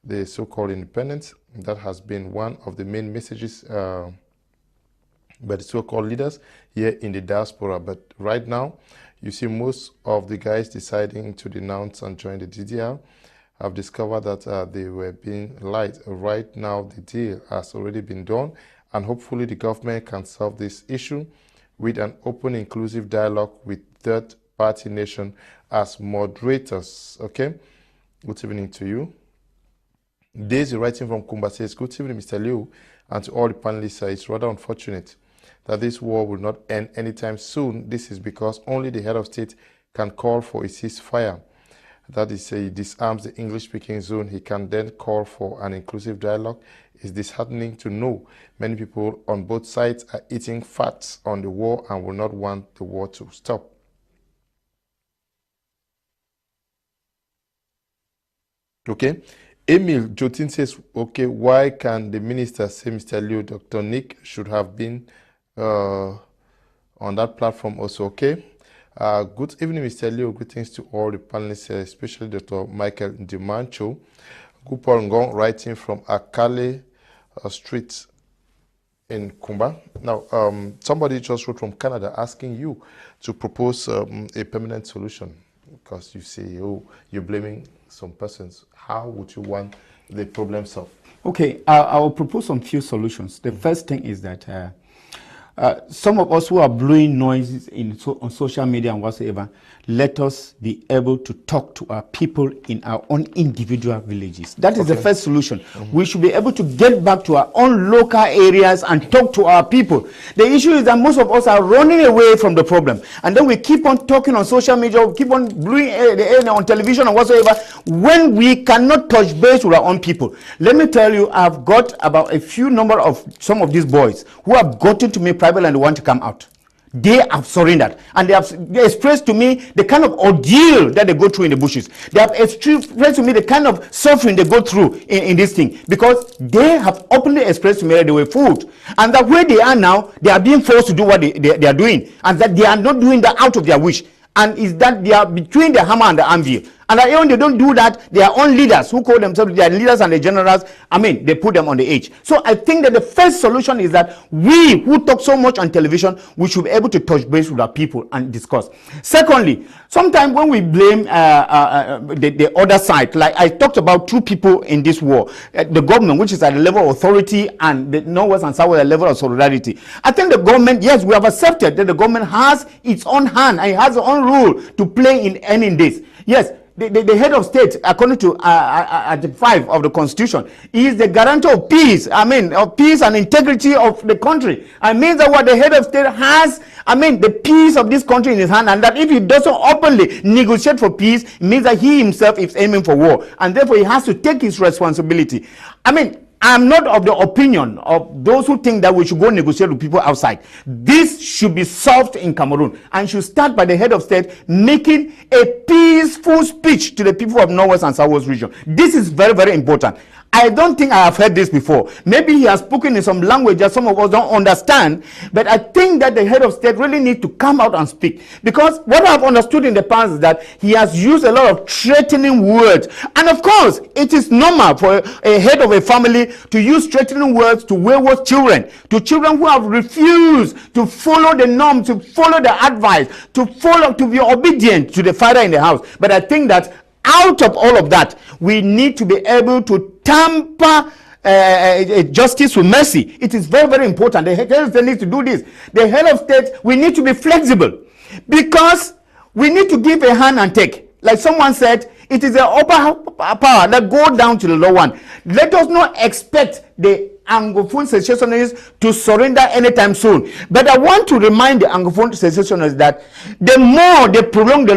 the so-called independence. That has been one of the main messages by the so-called leaders here in the diaspora. But right now, you see most of the guys deciding to denounce and join the DDR have discovered that they were being lied. Right now, the deal has already been done, and hopefully the government can solve this issue with an open, inclusive dialogue with third-party nations as moderators. Okay? Good evening to you. Daisy, writing from Kumba, says, good evening, Mr. Liu, and to all the panelists. It's rather unfortunate that this war will not end anytime soon. This is because only the head of state can call for a ceasefire. That is, he disarms the English-speaking zone. He can then call for an inclusive dialogue. It's disheartening to know many people on both sides are eating fat on the war and will not want the war to stop. Okay. Emil Jotin says, okay, why can the minister say Mr. Leo, Dr. Nick should have been on that platform also? Okay. Good evening, Mr. Leo. Greetings to all the panelists, especially Dr. Micheal Ndimancho. Gupal Ngong, writing from Akale Street in Kumba. Now, somebody just wrote from Canada asking you to propose a permanent solution, because you say, oh, you're blaming some persons. How would you want the problem solved? Okay, I will propose some few solutions. The first thing is that some of us who are blowing noises on social media and whatsoever, let us be able to talk to our people in our own individual villages. That is the first solution. We should be able to get back to our own local areas and talk to our people. The issue is that most of us are running away from the problem. And then we keep on talking on social media, we keep on blowing the air on television and whatsoever, when we cannot touch base with our own people. Let me tell you, I've got about a few number of some of these boys who have gotten to me privately and they want to come out. They have surrendered, and they expressed to me the kind of ordeal that they go through in the bushes. They have expressed to me the kind of suffering they go through in this thing, because they have openly expressed to me that they were fooled, and that where they are now, they are being forced to do what they are doing, and that they are not doing that out of their wish, and is that they are between the hammer and the anvil. And when they don't do that, their own leaders who call themselves their leaders and the generals, I mean, they put them on the edge. So I think that the first solution is that we who talk so much on television, we should be able to touch base with our people and discuss. Secondly, sometimes when we blame the other side, like I talked about two people in this war, the government, which is at the level of authority, and the Northwest and Southwest at the level of solidarity. I think the government, yes, we have accepted that the government has its own hand and it has its own role to play in ending this. Yes. The head of state, according to Article 5 of the Constitution, is the guarantor of peace. I mean, of peace and integrity of the country. I mean that what the head of state has, I mean, the peace of this country in his hand, and that if he doesn't openly negotiate for peace, it means that he himself is aiming for war, and therefore he has to take his responsibility. I mean, I'm not of the opinion of those who think that we should go negotiate with people outside. This should be solved in Cameroon, and should start by the head of state making a peaceful speech to the people of Northwest and Southwest region. This is very, very important. I don't think I have heard this before. Maybe he has spoken in some language that some of us don't understand, but I think that the head of state really needs to come out and speak. Because what I've understood in the past is that he has used a lot of threatening words. And of course, it is normal for a head of a family to use threatening words to wayward children, to children who have refused to follow the norm, to follow the advice, to be obedient to the father in the house. But I think that out of all of that, we need to be able to tamper justice with mercy. It is very, very important. The head of state needs to do this. The head of state, we need to be flexible, because we need to give a hand and take. Like someone said, it is the upper power that go down to the low one. Let us not expect the Anglophone secessionists to surrender anytime soon. But I want to remind the Anglophone secessionists that the more they prolong the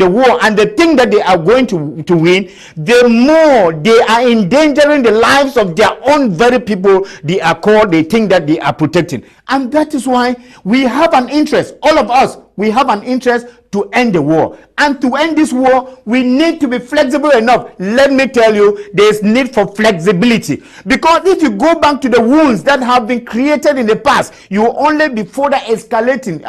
war and they think that they are going to win, the more they are endangering the lives of their own very people they think that they are protecting. And that is why we have an interest, all of us, we have an interest to end the war. And to end this war, we need to be flexible enough. Let me tell you, there is need for flexibility. Because if you go back to the wounds that have been created in the past, you will only be further escalating,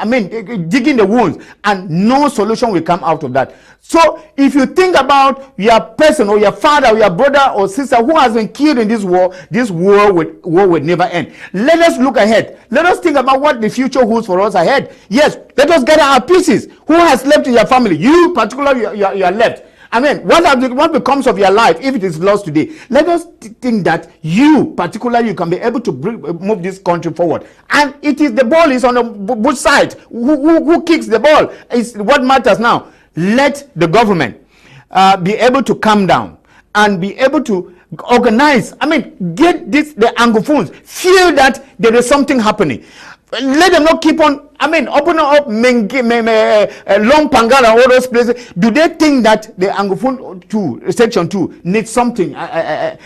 digging the wounds, and no solution will come out of that. So if you think about your person or your father or your brother or sister who has been killed in this war will never end. Let us look ahead. Let us think about what the future holds for us ahead. Yes, let us gather our pieces. Who has left in your family? You particularly, you are left. I mean, what becomes of your life if it is lost today? Let us think that you particularly, you can be able to move this country forward. And it is the ball is on the both sides. Who kicks the ball is what matters now. Let the government be able to calm down and be able to organize. Get the Anglophones feel that there is something happening. Let them not keep on, open up Long Pangal and all those places. Do they think that the Anglophone 2, Section 2 needs something,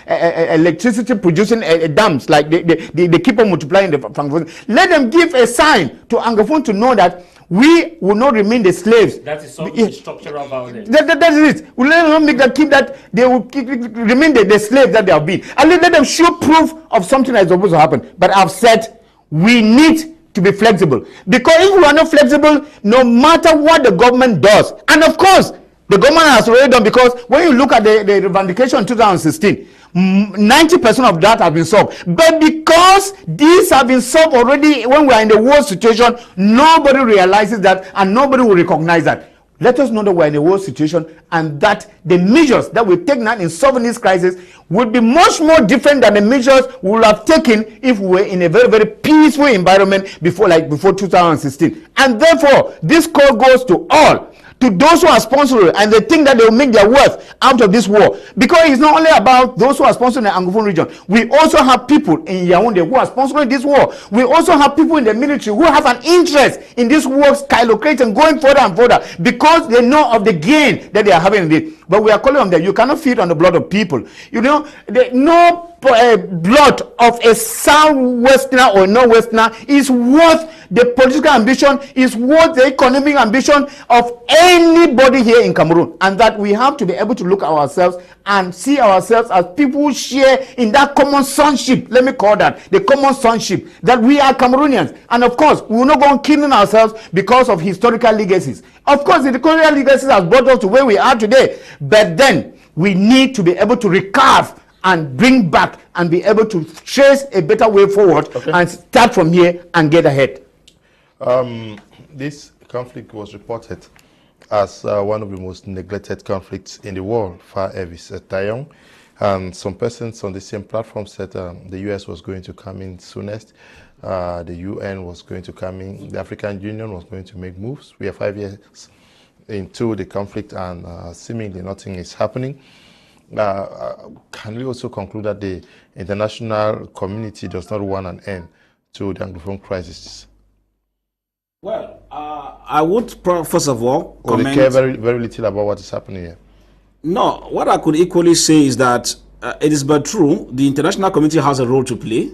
electricity producing dams, like they keep on multiplying the Francophone? Let them give a sign to Anglophone to know that we will not remain the slaves. That is something structural violence. That is it. We let them make that they will remain the slaves that they have been. And let them show proof of something that is supposed to happen. But I've said we need to be flexible, because if we are not flexible, no matter what the government does, and of course the government has already done, because when you look at the revendication in 2016, 90% of that has been solved. But because these have been solved already when we are in the worst situation, nobody realizes that and nobody will recognize that. Let us know that we're in a worse situation, and that the measures that we take now in solving this crisis will be much more different than the measures we would have taken if we were in a very, very peaceful environment before 2016. And therefore, this call goes to all, to those who are sponsoring and they think that they will make their worth out of this war. Because it's not only about those who are sponsoring the Anglophone region. We also have people in Yaoundé who are sponsoring this war. We also have people in the military who have an interest in this war skyrocketing, going further and further, because they know of the gain that they are having in it. But we are calling on them. You cannot feed on the blood of people. You know, no blood of a Southwesterner or Northwesterner is worth the political ambition, is worth the economic ambition of anybody here in Cameroon. And that we have to be able to look at ourselves and see ourselves as people who share in that common sonship. Let me call that the common sonship, that we are Cameroonians. And of course, we will not go on killing ourselves because of historical legacies. Of course, the historical legacies has brought us to where we are today. But then we need to be able to recover and bring back and be able to trace a better way forward, and start from here and get ahead. This conflict was reported as one of the most neglected conflicts in the world, Fah Elvis Tayon. And some persons on the same platform said the US was going to come in soonest, the UN was going to come in, the African Union was going to make moves. We are 5 years into the conflict and seemingly nothing is happening. Can we also conclude that the international community does not want an end to the Anglophone crisis? Well, I would first of all comment. Or they care very, very little about what is happening here? No, what I could equally say is that it is but true, the international community has a role to play,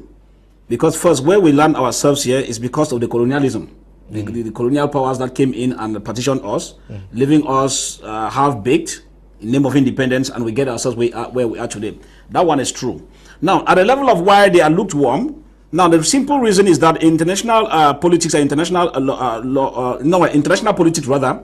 because first, where we land ourselves here is because of the colonialism. The colonial powers that came in and partitioned us, leaving us half-baked in name of independence, and we get ourselves where we are today. That one is true. Now, at the level of why they are lukewarm, now the simple reason is that international politics, international politics rather,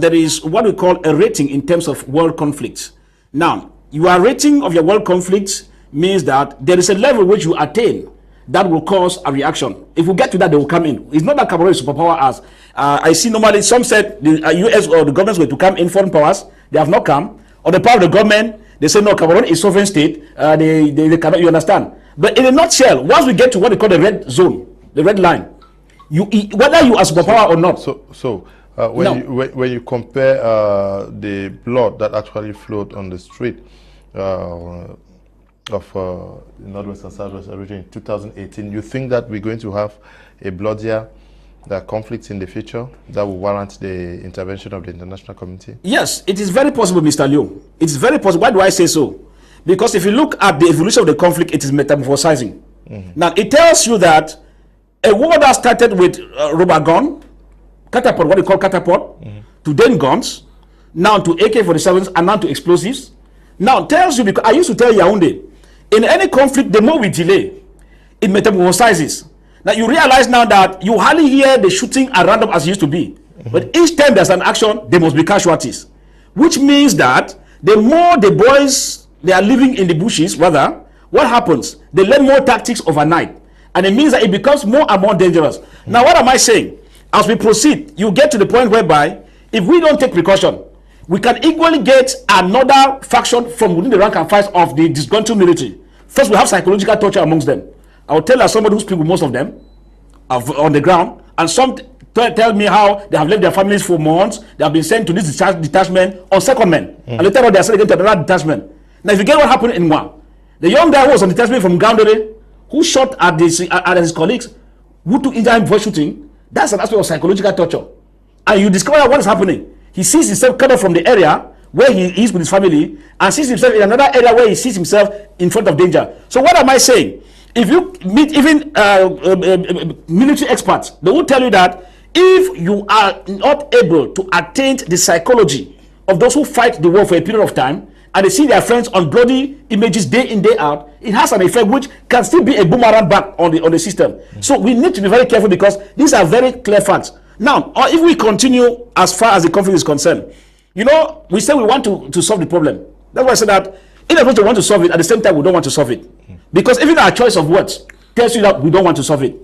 there is what we call a rating in terms of world conflicts. Now, your rating of your world conflicts means that there is a level which you attain that will cause a reaction. If we get to that, they will come in. It's not that Cameroon is superpower as I see normally. Some said the US or the governments were to come in, foreign powers. They have not come. Or the power of the government, they say no, Cameroon is sovereign state. They cannot. You understand? But in a nutshell, once we get to what they call the red zone, the red line, whether you are superpower or not. When you compare the blood that actually flowed on the street of the Northwest and Southwest region in 2018, you think that we're going to have a bloodier conflicts in the future that will warrant the intervention of the international community? Yes, it is very possible, Mr. Liu. It's very possible. Why do I say so? Because if you look at the evolution of the conflict, it is metamorphosizing. Now, it tells you that a war that started with rubber gun, catapult, what they call catapult, to then guns, now to AK-47s, and now to explosives. Now, tells you, because I used to tell Yaoundé, in any conflict, the more we delay, it metamorphosizes. Now, you realize now that you hardly hear the shooting at random as it used to be. But each time there's an action, there must be casualties. Which means that the more the boys, they are living in the bushes, rather, what happens? They learn more tactics overnight. And it means that it becomes more and more dangerous. Now, what am I saying? As we proceed, you get to the point whereby, if we don't take precaution, we can equally get another faction from within the rank and file of the disgruntled military. First, we have psychological torture amongst them. I will tell you as somebody who speaks with most of them on the ground, and some tell me how they have left their families for months. They have been sent to this detachment on secondment, and later on they are sent again to another detachment. Now, if you get what happened in Ngole, the young guy who was on detachment from Ngole, who shot at his colleagues, who took injury before shooting, that's an aspect of psychological torture. And you discover what is happening. He sees himself cut off from the area where he is with his family and sees himself in another area where he sees himself in front of danger. So what am I saying? If you meet even military experts, they will tell you that if you are not able to attain the psychology of those who fight the war for a period of time, and they see their friends on bloody images day in, day out, it has an effect which can still be a boomerang back on the system. So we need to be very careful because these are very clear facts. Now, if we continue as far as the conflict is concerned, you know, we say we want to solve the problem. That's why I said that in a way we want to solve it, at the same time we don't want to solve it. Because even our choice of words tells you that we don't want to solve it.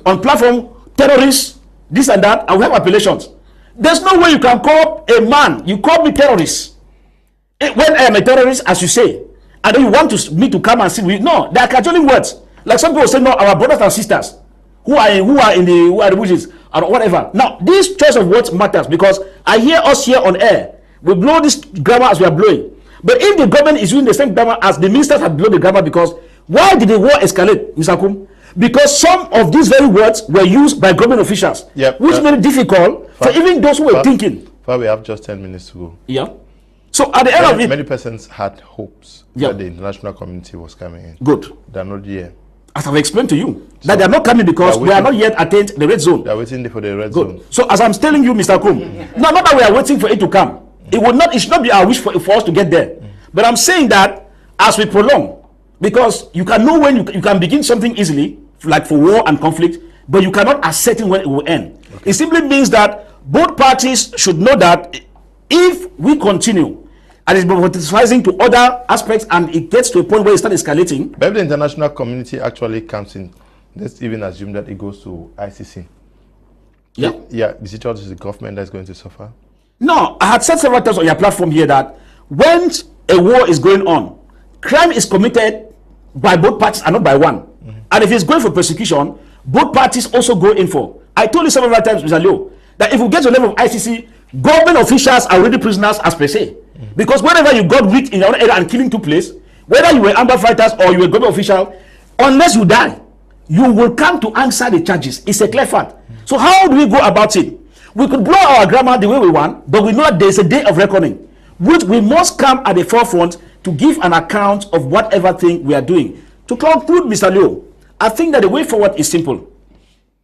On platform, terrorists, this and that, and we have appellations. There's no way you can call a man, you call me terrorist. When I am a terrorist, as you say, and then you want me to come and sit with you. No, they are cajoling words. Like some people say, no, our brothers and sisters who are in the bushes or whatever. Now, this choice of words matters because I hear us here on air. We blow this grammar as we are blowing. But if the government is using the same grammar as the ministers have blown the grammar, because why did the war escalate, Mr. Kum? Because some of these very words were used by government officials, which made it difficult for even those who were thinking. We have just 10 minutes to go. Yeah. So at the end of it, many persons had hopes that the international community was coming in. Good. They're not here. As I've explained to you, that they are not coming because we are not yet attained the red zone. They are waiting for the red zone. So as I'm telling you, Mr. Kum, no, not that we are waiting for it to come. It should not be our wish for us to get there. But I'm saying that as we prolong, because you can know when you can begin something easily, like for war and conflict, but you cannot ascertain when it will end. Okay. It simply means that both parties should know that if we continue and it's politicizing to other aspects and it gets to a point where it starts escalating. But if the international community actually comes in, let's even assume that it goes to ICC. Yeah. Is it just the government that's going to suffer? No, I had said several times on your platform here that when a war is going on, crime is committed by both parties and not by one. And if it's going for persecution, both parties also go in for. I told you several times, Mr. Leo, that if we get to the level of ICC, government officials are already prisoners as per se. Because whenever you got weak in your own area and killing took place, whether you were armed fighters or you were government official, unless you die, you will come to answer the charges. It's a clear fact. So how do we go about it? We could blow our grammar the way we want, but we know that there is a day of reckoning, which we must come at the forefront to give an account of whatever thing we are doing. To conclude, Mr. Leo, I think that the way forward is simple.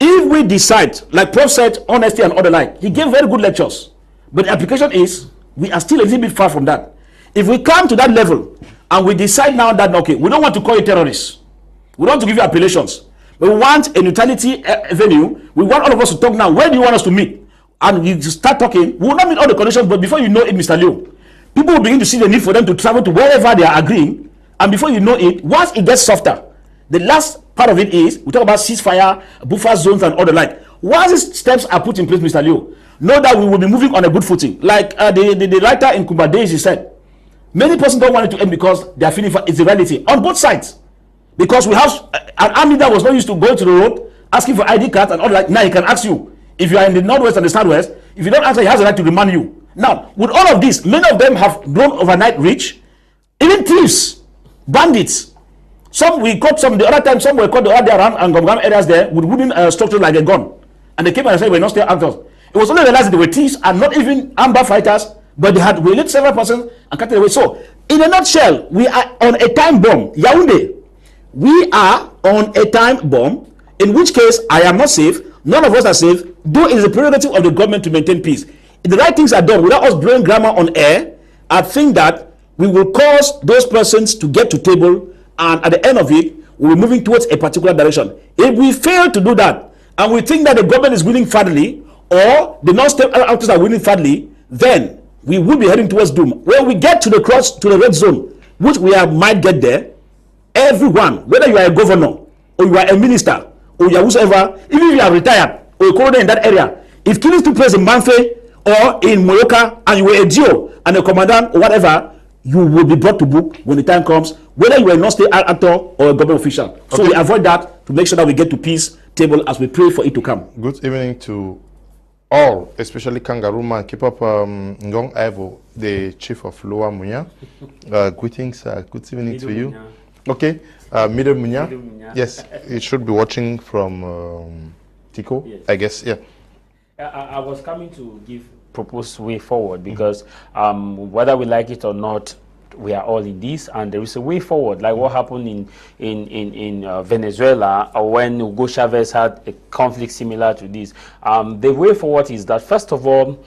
If we decide, like Prof said, honesty and other like, he gave very good lectures, but the application is, we are still a little bit far from that. If we come to that level and we decide now that, okay, we don't want to call you terrorists, we don't want to give you appellations, but we want a neutrality venue, we want all of us to talk now, where do you want us to meet? And we start talking, we will not meet all the conditions, but before you know it, Mr. Leo, people will begin to see the need for them to travel to wherever they are agreeing, and before you know it, once it gets softer, the last part of it is, we talk about ceasefire, buffer zones and all the like. Once these steps are put in place, Mr. Leo, know that we will be moving on a good footing. Like the writer in Kumba Days, he said, many persons don't want it to end because they are feeling it's a reality on both sides. Because we have an army that was not used to going to the road, asking for ID cards and all that. Now he can ask you, if you are in the northwest and the southwest, if you don't answer, he has a right to remand you. Now, with all of this, many of them have grown overnight rich, even thieves, bandits. Some we caught some the other time, some were caught the other day around and areas there with wooden structure like a gun. And they came and said, we're not still actors. It was only realized that they were thieves and not even armed fighters, but they had released several persons and cut it away. So, in a nutshell, we are on a time bomb. Yaoundé, we are on a time bomb, in which case I am not safe, none of us are safe, though it is a prerogative of the government to maintain peace. If the right things are done without us blowing grammar on air, I think that we will cause those persons to get to table, and at the end of it, we'll be moving towards a particular direction. If we fail to do that, and we think that the government is winning fairly, or the non-state actors are winning fairly, then we will be heading towards doom. When we get to the red zone, which we might get there, everyone, whether you are a governor, or you are a minister, or you are whosoever, even if you are retired, or a coroner in that area, if killings took place in Manfe, or in Moyoka, and you were a GO, and a commandant, or whatever, you will be brought to book when the time comes, whether you are a non-state actor or a government official. Okay. So we avoid that to make sure that we get to peace table as we pray for it to come. Good evening to all, especially Kangaroo Man. Keep up Ngong Ivo, the chief of Lower Munya. Greetings, good evening Middle to you. Munya. Okay, Middle Munya. Yes, you should be watching from Tico, Yes. I guess, yeah. I was coming to give proposed way forward because whether we like it or not, we are all in this, and there is a way forward, like what happened in Venezuela, or when Hugo Chavez had a conflict similar to this. The way forward is that, first of all,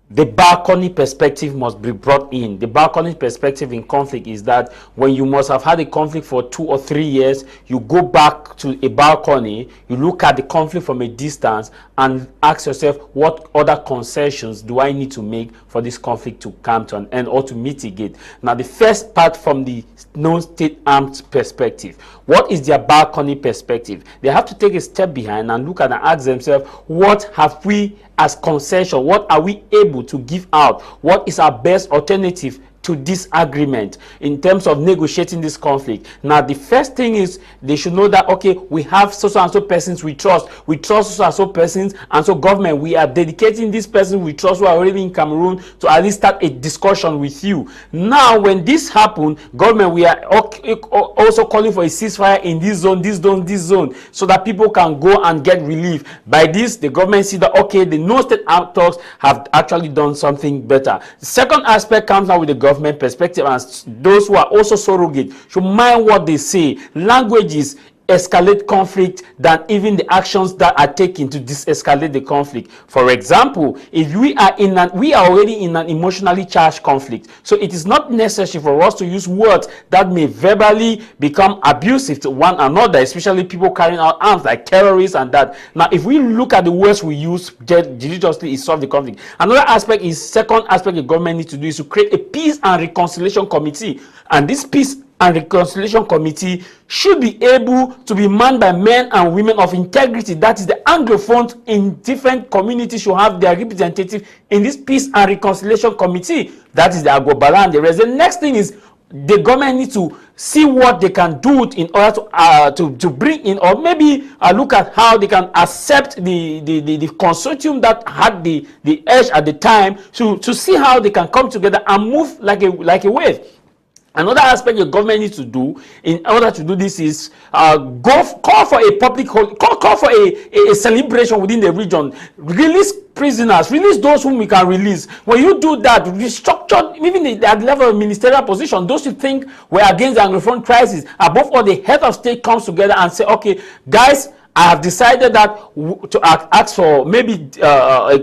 the balcony perspective must be brought in. The balcony perspective in conflict is that when you must have had a conflict for 2 or 3 years, you go back to a balcony, you look at the conflict from a distance and ask yourself, what other concessions do I need to make for this conflict to come to an end or to mitigate? Now, the first part from the non-state armed perspective, what is their balcony perspective? They have to take a step behind and look at and ask themselves, what have we as concession? What are we able to give out? What is our best alternative to this agreement in terms of negotiating this conflict? Now, the first thing is they should know that, okay, we have so and so persons we trust so and so persons, and so government, we are dedicating this person we trust who are already in Cameroon to at least start a discussion with you. Now, when this happens, government, we are also calling for a ceasefire in this zone, so that people can go and get relief. By this, the government see that, okay, the no-state actors have actually done something better. The second aspect comes out with the government perspective, and those who are also surrogate should mind what they say. Languages escalate conflict than even the actions that are taken to de-escalate the conflict. For example, if we are already in an emotionally charged conflict, so it is not necessary for us to use words that may verbally become abusive to one another, especially people carrying out arms like terrorists and that. Now, if we look at the words we use religiously, it solves the conflict. Another aspect is, second aspect the government needs to do is to create a peace and reconciliation committee, and this peace and reconciliation committee should be able to be manned by men and women of integrity. That is, the Anglophones in different communities should have their representative in this peace and reconciliation committee. That is the Agobala and the rest. The next thing is the government needs to see what they can do in order to bring in, or maybe look at how they can accept the consortium that had the edge at the time, to see how they can come together and move like a wave. Another aspect the government needs to do in order to do this is call for a public call for a celebration within the region. Release prisoners, release those whom we can release. When you do that, restructure even at the level of ministerial position, those who think we're against the Anglophone crisis, above all, the head of state comes together and say, okay, guys, I have decided that to ask for maybe a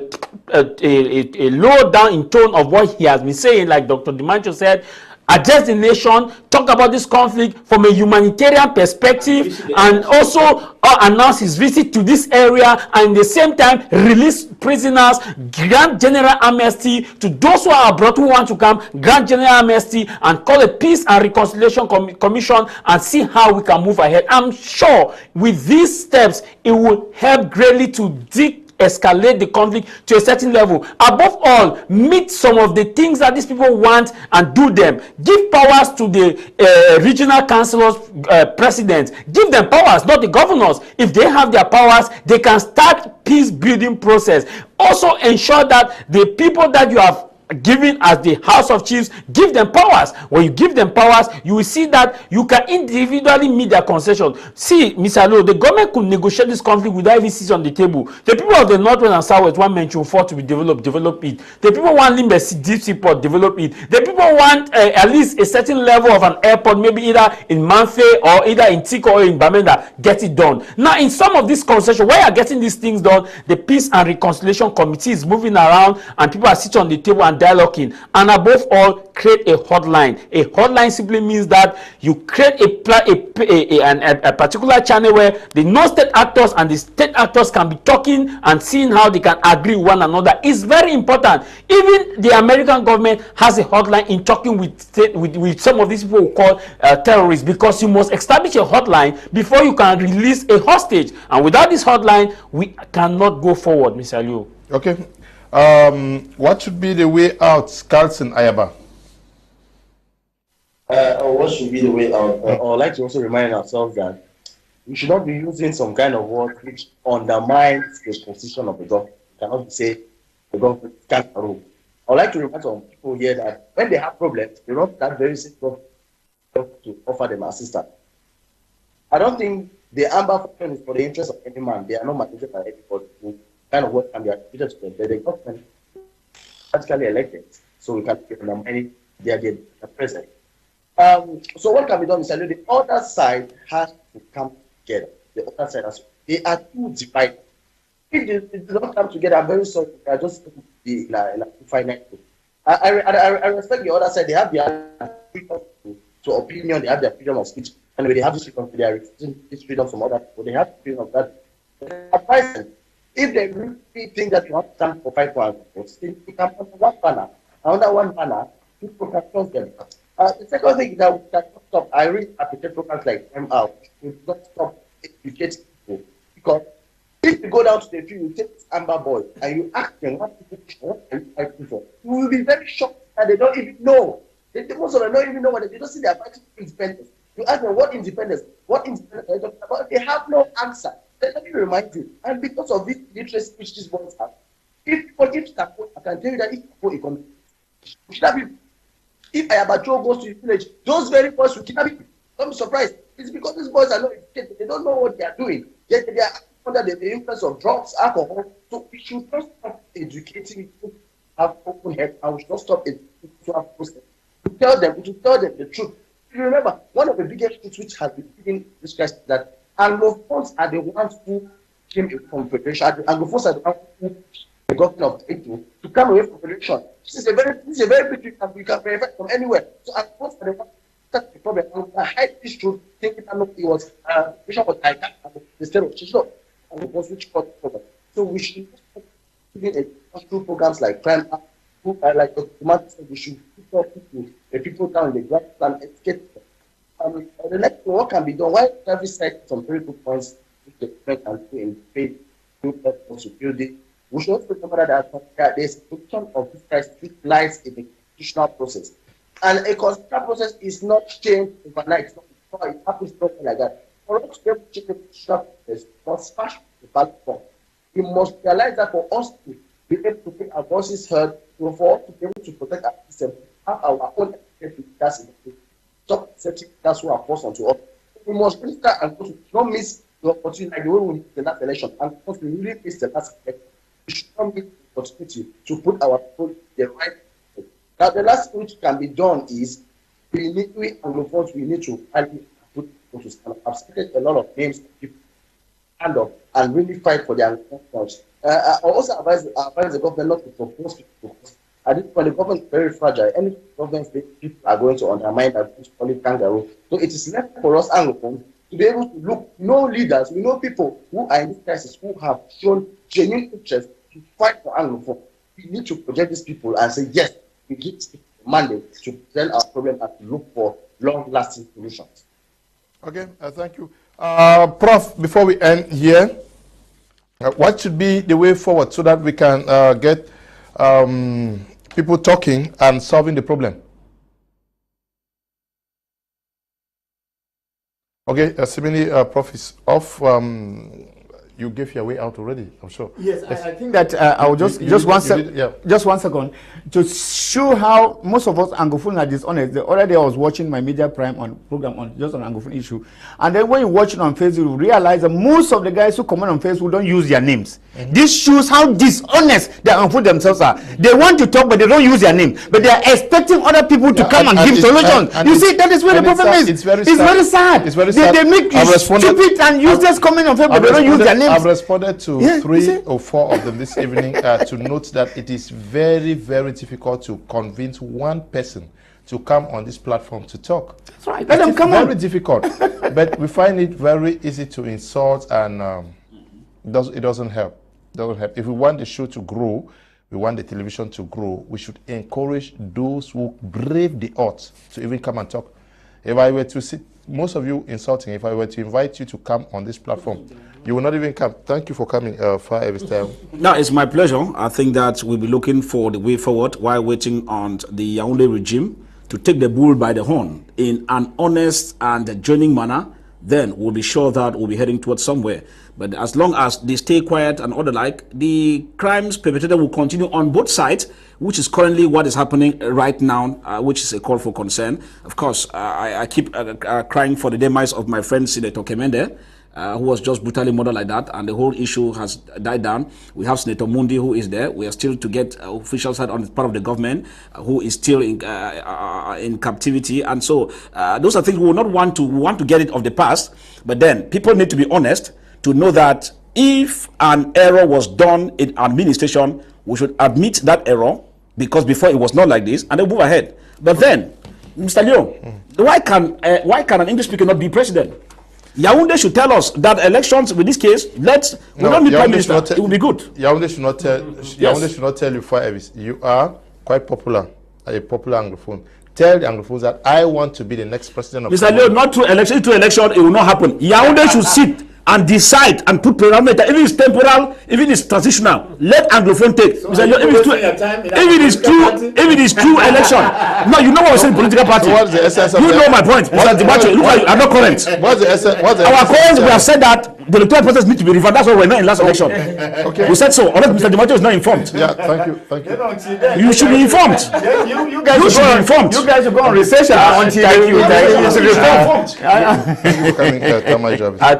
low down in tone of what he has been saying, like Dr. Ndimancho said, address the nation, talk about this conflict from a humanitarian perspective, and also announce his visit to this area, and at the same time release prisoners, grant general amnesty to those who are abroad who want to come, grant general amnesty, and call a peace and reconciliation commission and see how we can move ahead. I'm sure with these steps it will help greatly to escalate the conflict to a certain level. Above all, meet some of the things that these people want and do them. Give powers to the regional councillors, presidents. Give them powers, not the governors. If they have their powers, they can start peace building process. Also ensure that the people that you have given as the House of Chiefs, give them powers. When you give them powers, you will see that you can individually meet their concession. See, Mr. Lo, the government could negotiate this conflict without even sitting on the table. The people of the Northwest and Southwest want Mention 4 to be developed, develop it. The people want Limbe deep seaport, develop it. The people want at least a certain level of an airport, maybe either in Manfe or either in Tico or in Bamenda, get it done. Now, in some of these concessions, where you are getting these things done, the Peace and Reconciliation Committee is moving around and people are sitting on the table and dialoguing. And above all, create a hotline. A hotline simply means that you create a particular channel where the non-state actors and the state actors can be talking and seeing how they can agree with one another. It's very important. Even the American government has a hotline in talking with some of these people who call terrorists, because you must establish a hotline before you can release a hostage. And without this hotline, we cannot go forward, Mr. Liu. Okay. What should be the way out, Carlson, Ayaba? What should be the way out? I'd like to also remind ourselves that we should not be using some kind of word which undermines the position of the government. We cannot say the government can't rule. I'd like to remind some people here that when they have problems, they don't that very simple to offer them assistance. I don't think The amber phone is for the interest of any man. They are not managed by anybody who kind of work and they are treated to them. The government practically elected, so we can undermine their president. So what can be done is that the other side has to come together. The other side has they are too divided. If they do not come together, I'm very sorry. I just be like finite. I respect the other side. They have their freedom to opinion. They have their freedom of speech. Anyway, they have this freedom. They are refusing this freedom from other people. They have freedom of that. If they really think that you have to stand for 5 hours, you can put one banner. Under one banner, people can trust them. The second thing is that we can stop. I really appreciate programs like out. We don't stop educating people. Because if you go down to the field, you take this Amber boy and you ask them what are you fighting for, you will be very shocked that they don't even know. Most of them don't even know what they don't see they are fighting for independence. You ask them what independence are you talking about? They have no answer. Let me remind you, and because of this literacy which these boys have, if I can tell you that if Ayaba goes to the village, those very boys will kidnap people. Don't be surprised. It's because these boys are not educated. They don't know what they are doing. They are under the influence of drugs, alcohol. So we should not stop educating people, have open head, and we should not stop educating to have process. To tell them the truth. You remember, one of the biggest truths which has been given this crisis is that Anglophones are the ones who came in confederation. Anglophones are the ones who the government of April to come away from federation. This is a very big thing, and we can verify from anywhere. So Anglophones are the ones that's the problem. I hide this truth, thinking that it was Bishop was like that, instead of Chisholm, and it was which caused the problem. So we should giving through programs like crime, like we should put the people down in the ground and educate them. The next thing, what can be done? Why every side some very good points which the government can do in faith, to build it. We should also remember that there's a solution of this crisis which lies in the constitutional process. And a constitutional process is not changed overnight. It happens something like that. For us to be able to change the constitutional process, we must smash the ballot form. We must realize that for us to be able to make our voices heard, for us to be able to protect our system, have our own leaders in the stop accepting leaders who are forced onto us. We must really start and not miss the opportunity like the way we did the last election. And because we really missed the last election, we should not miss the opportunity to put our people the right way. Now, the last thing which can be done is we need to put people to stand up. I've stated a lot of names of people stand up and really fight for their rights. I also advise the government not to propose people. At this point, the government is very fragile. Any government people are going to undermine that, which call it kangaroo. So it is left for us Anglophones to be able to look, know leaders, we know people who are in this crisis, who have shown genuine interest to fight for Anglophone. We need to project these people and say, yes, we give this mandate to tell our problem and to look for long-lasting solutions. Okay, thank you. Prof, before we end here, what should be the way forward so that we can get people talking and solving the problem? Okay, seemingly Prof is off. You gave your way out already, I'm sure. Yes, I think that I will just one second to show how most of us Anglophone are dishonest. The other day I was watching my Media Prime program on Anglophone issue, and then when you watch it on Facebook, you realize that most of the guys who comment on Facebook don't use their names. This shows how dishonest the Anglophone themselves are. They want to talk, but they don't use their name. But they are expecting other people to come and give solutions. You see, that is where the problem is. It's very sad. It's very sad. They make stupid and useless comment on Facebook, but they don't use their name. I've responded to 3 or 4 of them this evening to note that it is very, very difficult to convince one person to come on this platform to talk. That's right. Let them come on. Very difficult. But we find it very easy to insult, and it doesn't help. If we want the show to grow, we want the television to grow, we should encourage those who brave the odds to even come and talk. If I were to sit, most of you insulting, if I were to invite you to come on this platform, you will not even come. Thank you for coming, Fah Elvis. No, it's my pleasure. I think that we'll be looking for the way forward while waiting on the Yaoundé regime to take the bull by the horn in an honest and genuine manner. Then we'll be sure that we'll be heading towards somewhere. But as long as they stay quiet and other like, the crimes perpetrated will continue on both sides, which is currently what is happening right now, which is a call for concern. Of course, I keep crying for the demise of my friend Senator Kemende. who was just brutally murdered like that, and the whole issue has died down. We have Senator Mundi, who is there. We are still to get official side on the part of the government, who is still in captivity, and so those are things we will not want to get it of the past. But then people need to be honest to know that if an error was done in administration, we should admit that error, because before it was not like this, and then move ahead. But then, Mr. Leo, why can an English speaker not be president? Yaoundé should tell us that elections, with this case, we don't need prime minister. It will be good. Yaoundé should not tell. Yaoundé should not tell you, Fah Elvis, you are quite popular, a popular Anglophone. Tell the Anglophones that I want to be the next president of Mr. Leo, not through election. It will not happen. Yaoundé should sit and decide and put parameter. If it is temporal, if it is transitional, let Anglophone take. So Mr. Leo, if it is true election. No, you know what we say in political party. So what's the essence of my point, Mr. Ndimancho. Look like you are not current. What's the essence? Our current, we have said that the electoral process needs to be revamped. That's why we're not in last election. Okay. We said so. Unless Mr. Ndimancho is not informed. Yeah, thank you. You should be informed. You guys should be informed. You guys should go on recession until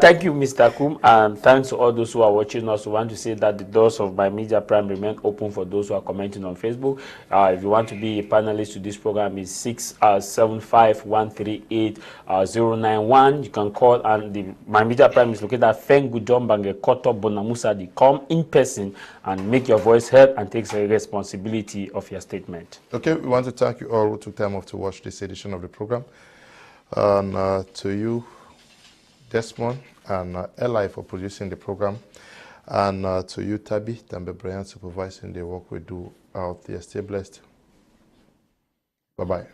Thank you, Mr. Kum, and thanks to all those who are watching us. We want to say that the doors of My Media Prime remain open for those who are commenting on Facebook. If you want to be a panelist to this program, is 675-138-091. You can call, and the My Media Prime is located at Fengu Jombange Koto Bonamusadi. Come in person and make your voice heard and take the responsibility of your statement. Okay, we want to thank you all who took time off to watch this edition of the program. And to you, Desmond, and Eli for producing the program, and to you, Tabi, Tambe Brian, supervising the work we do out there. Stay blessed. Bye-bye.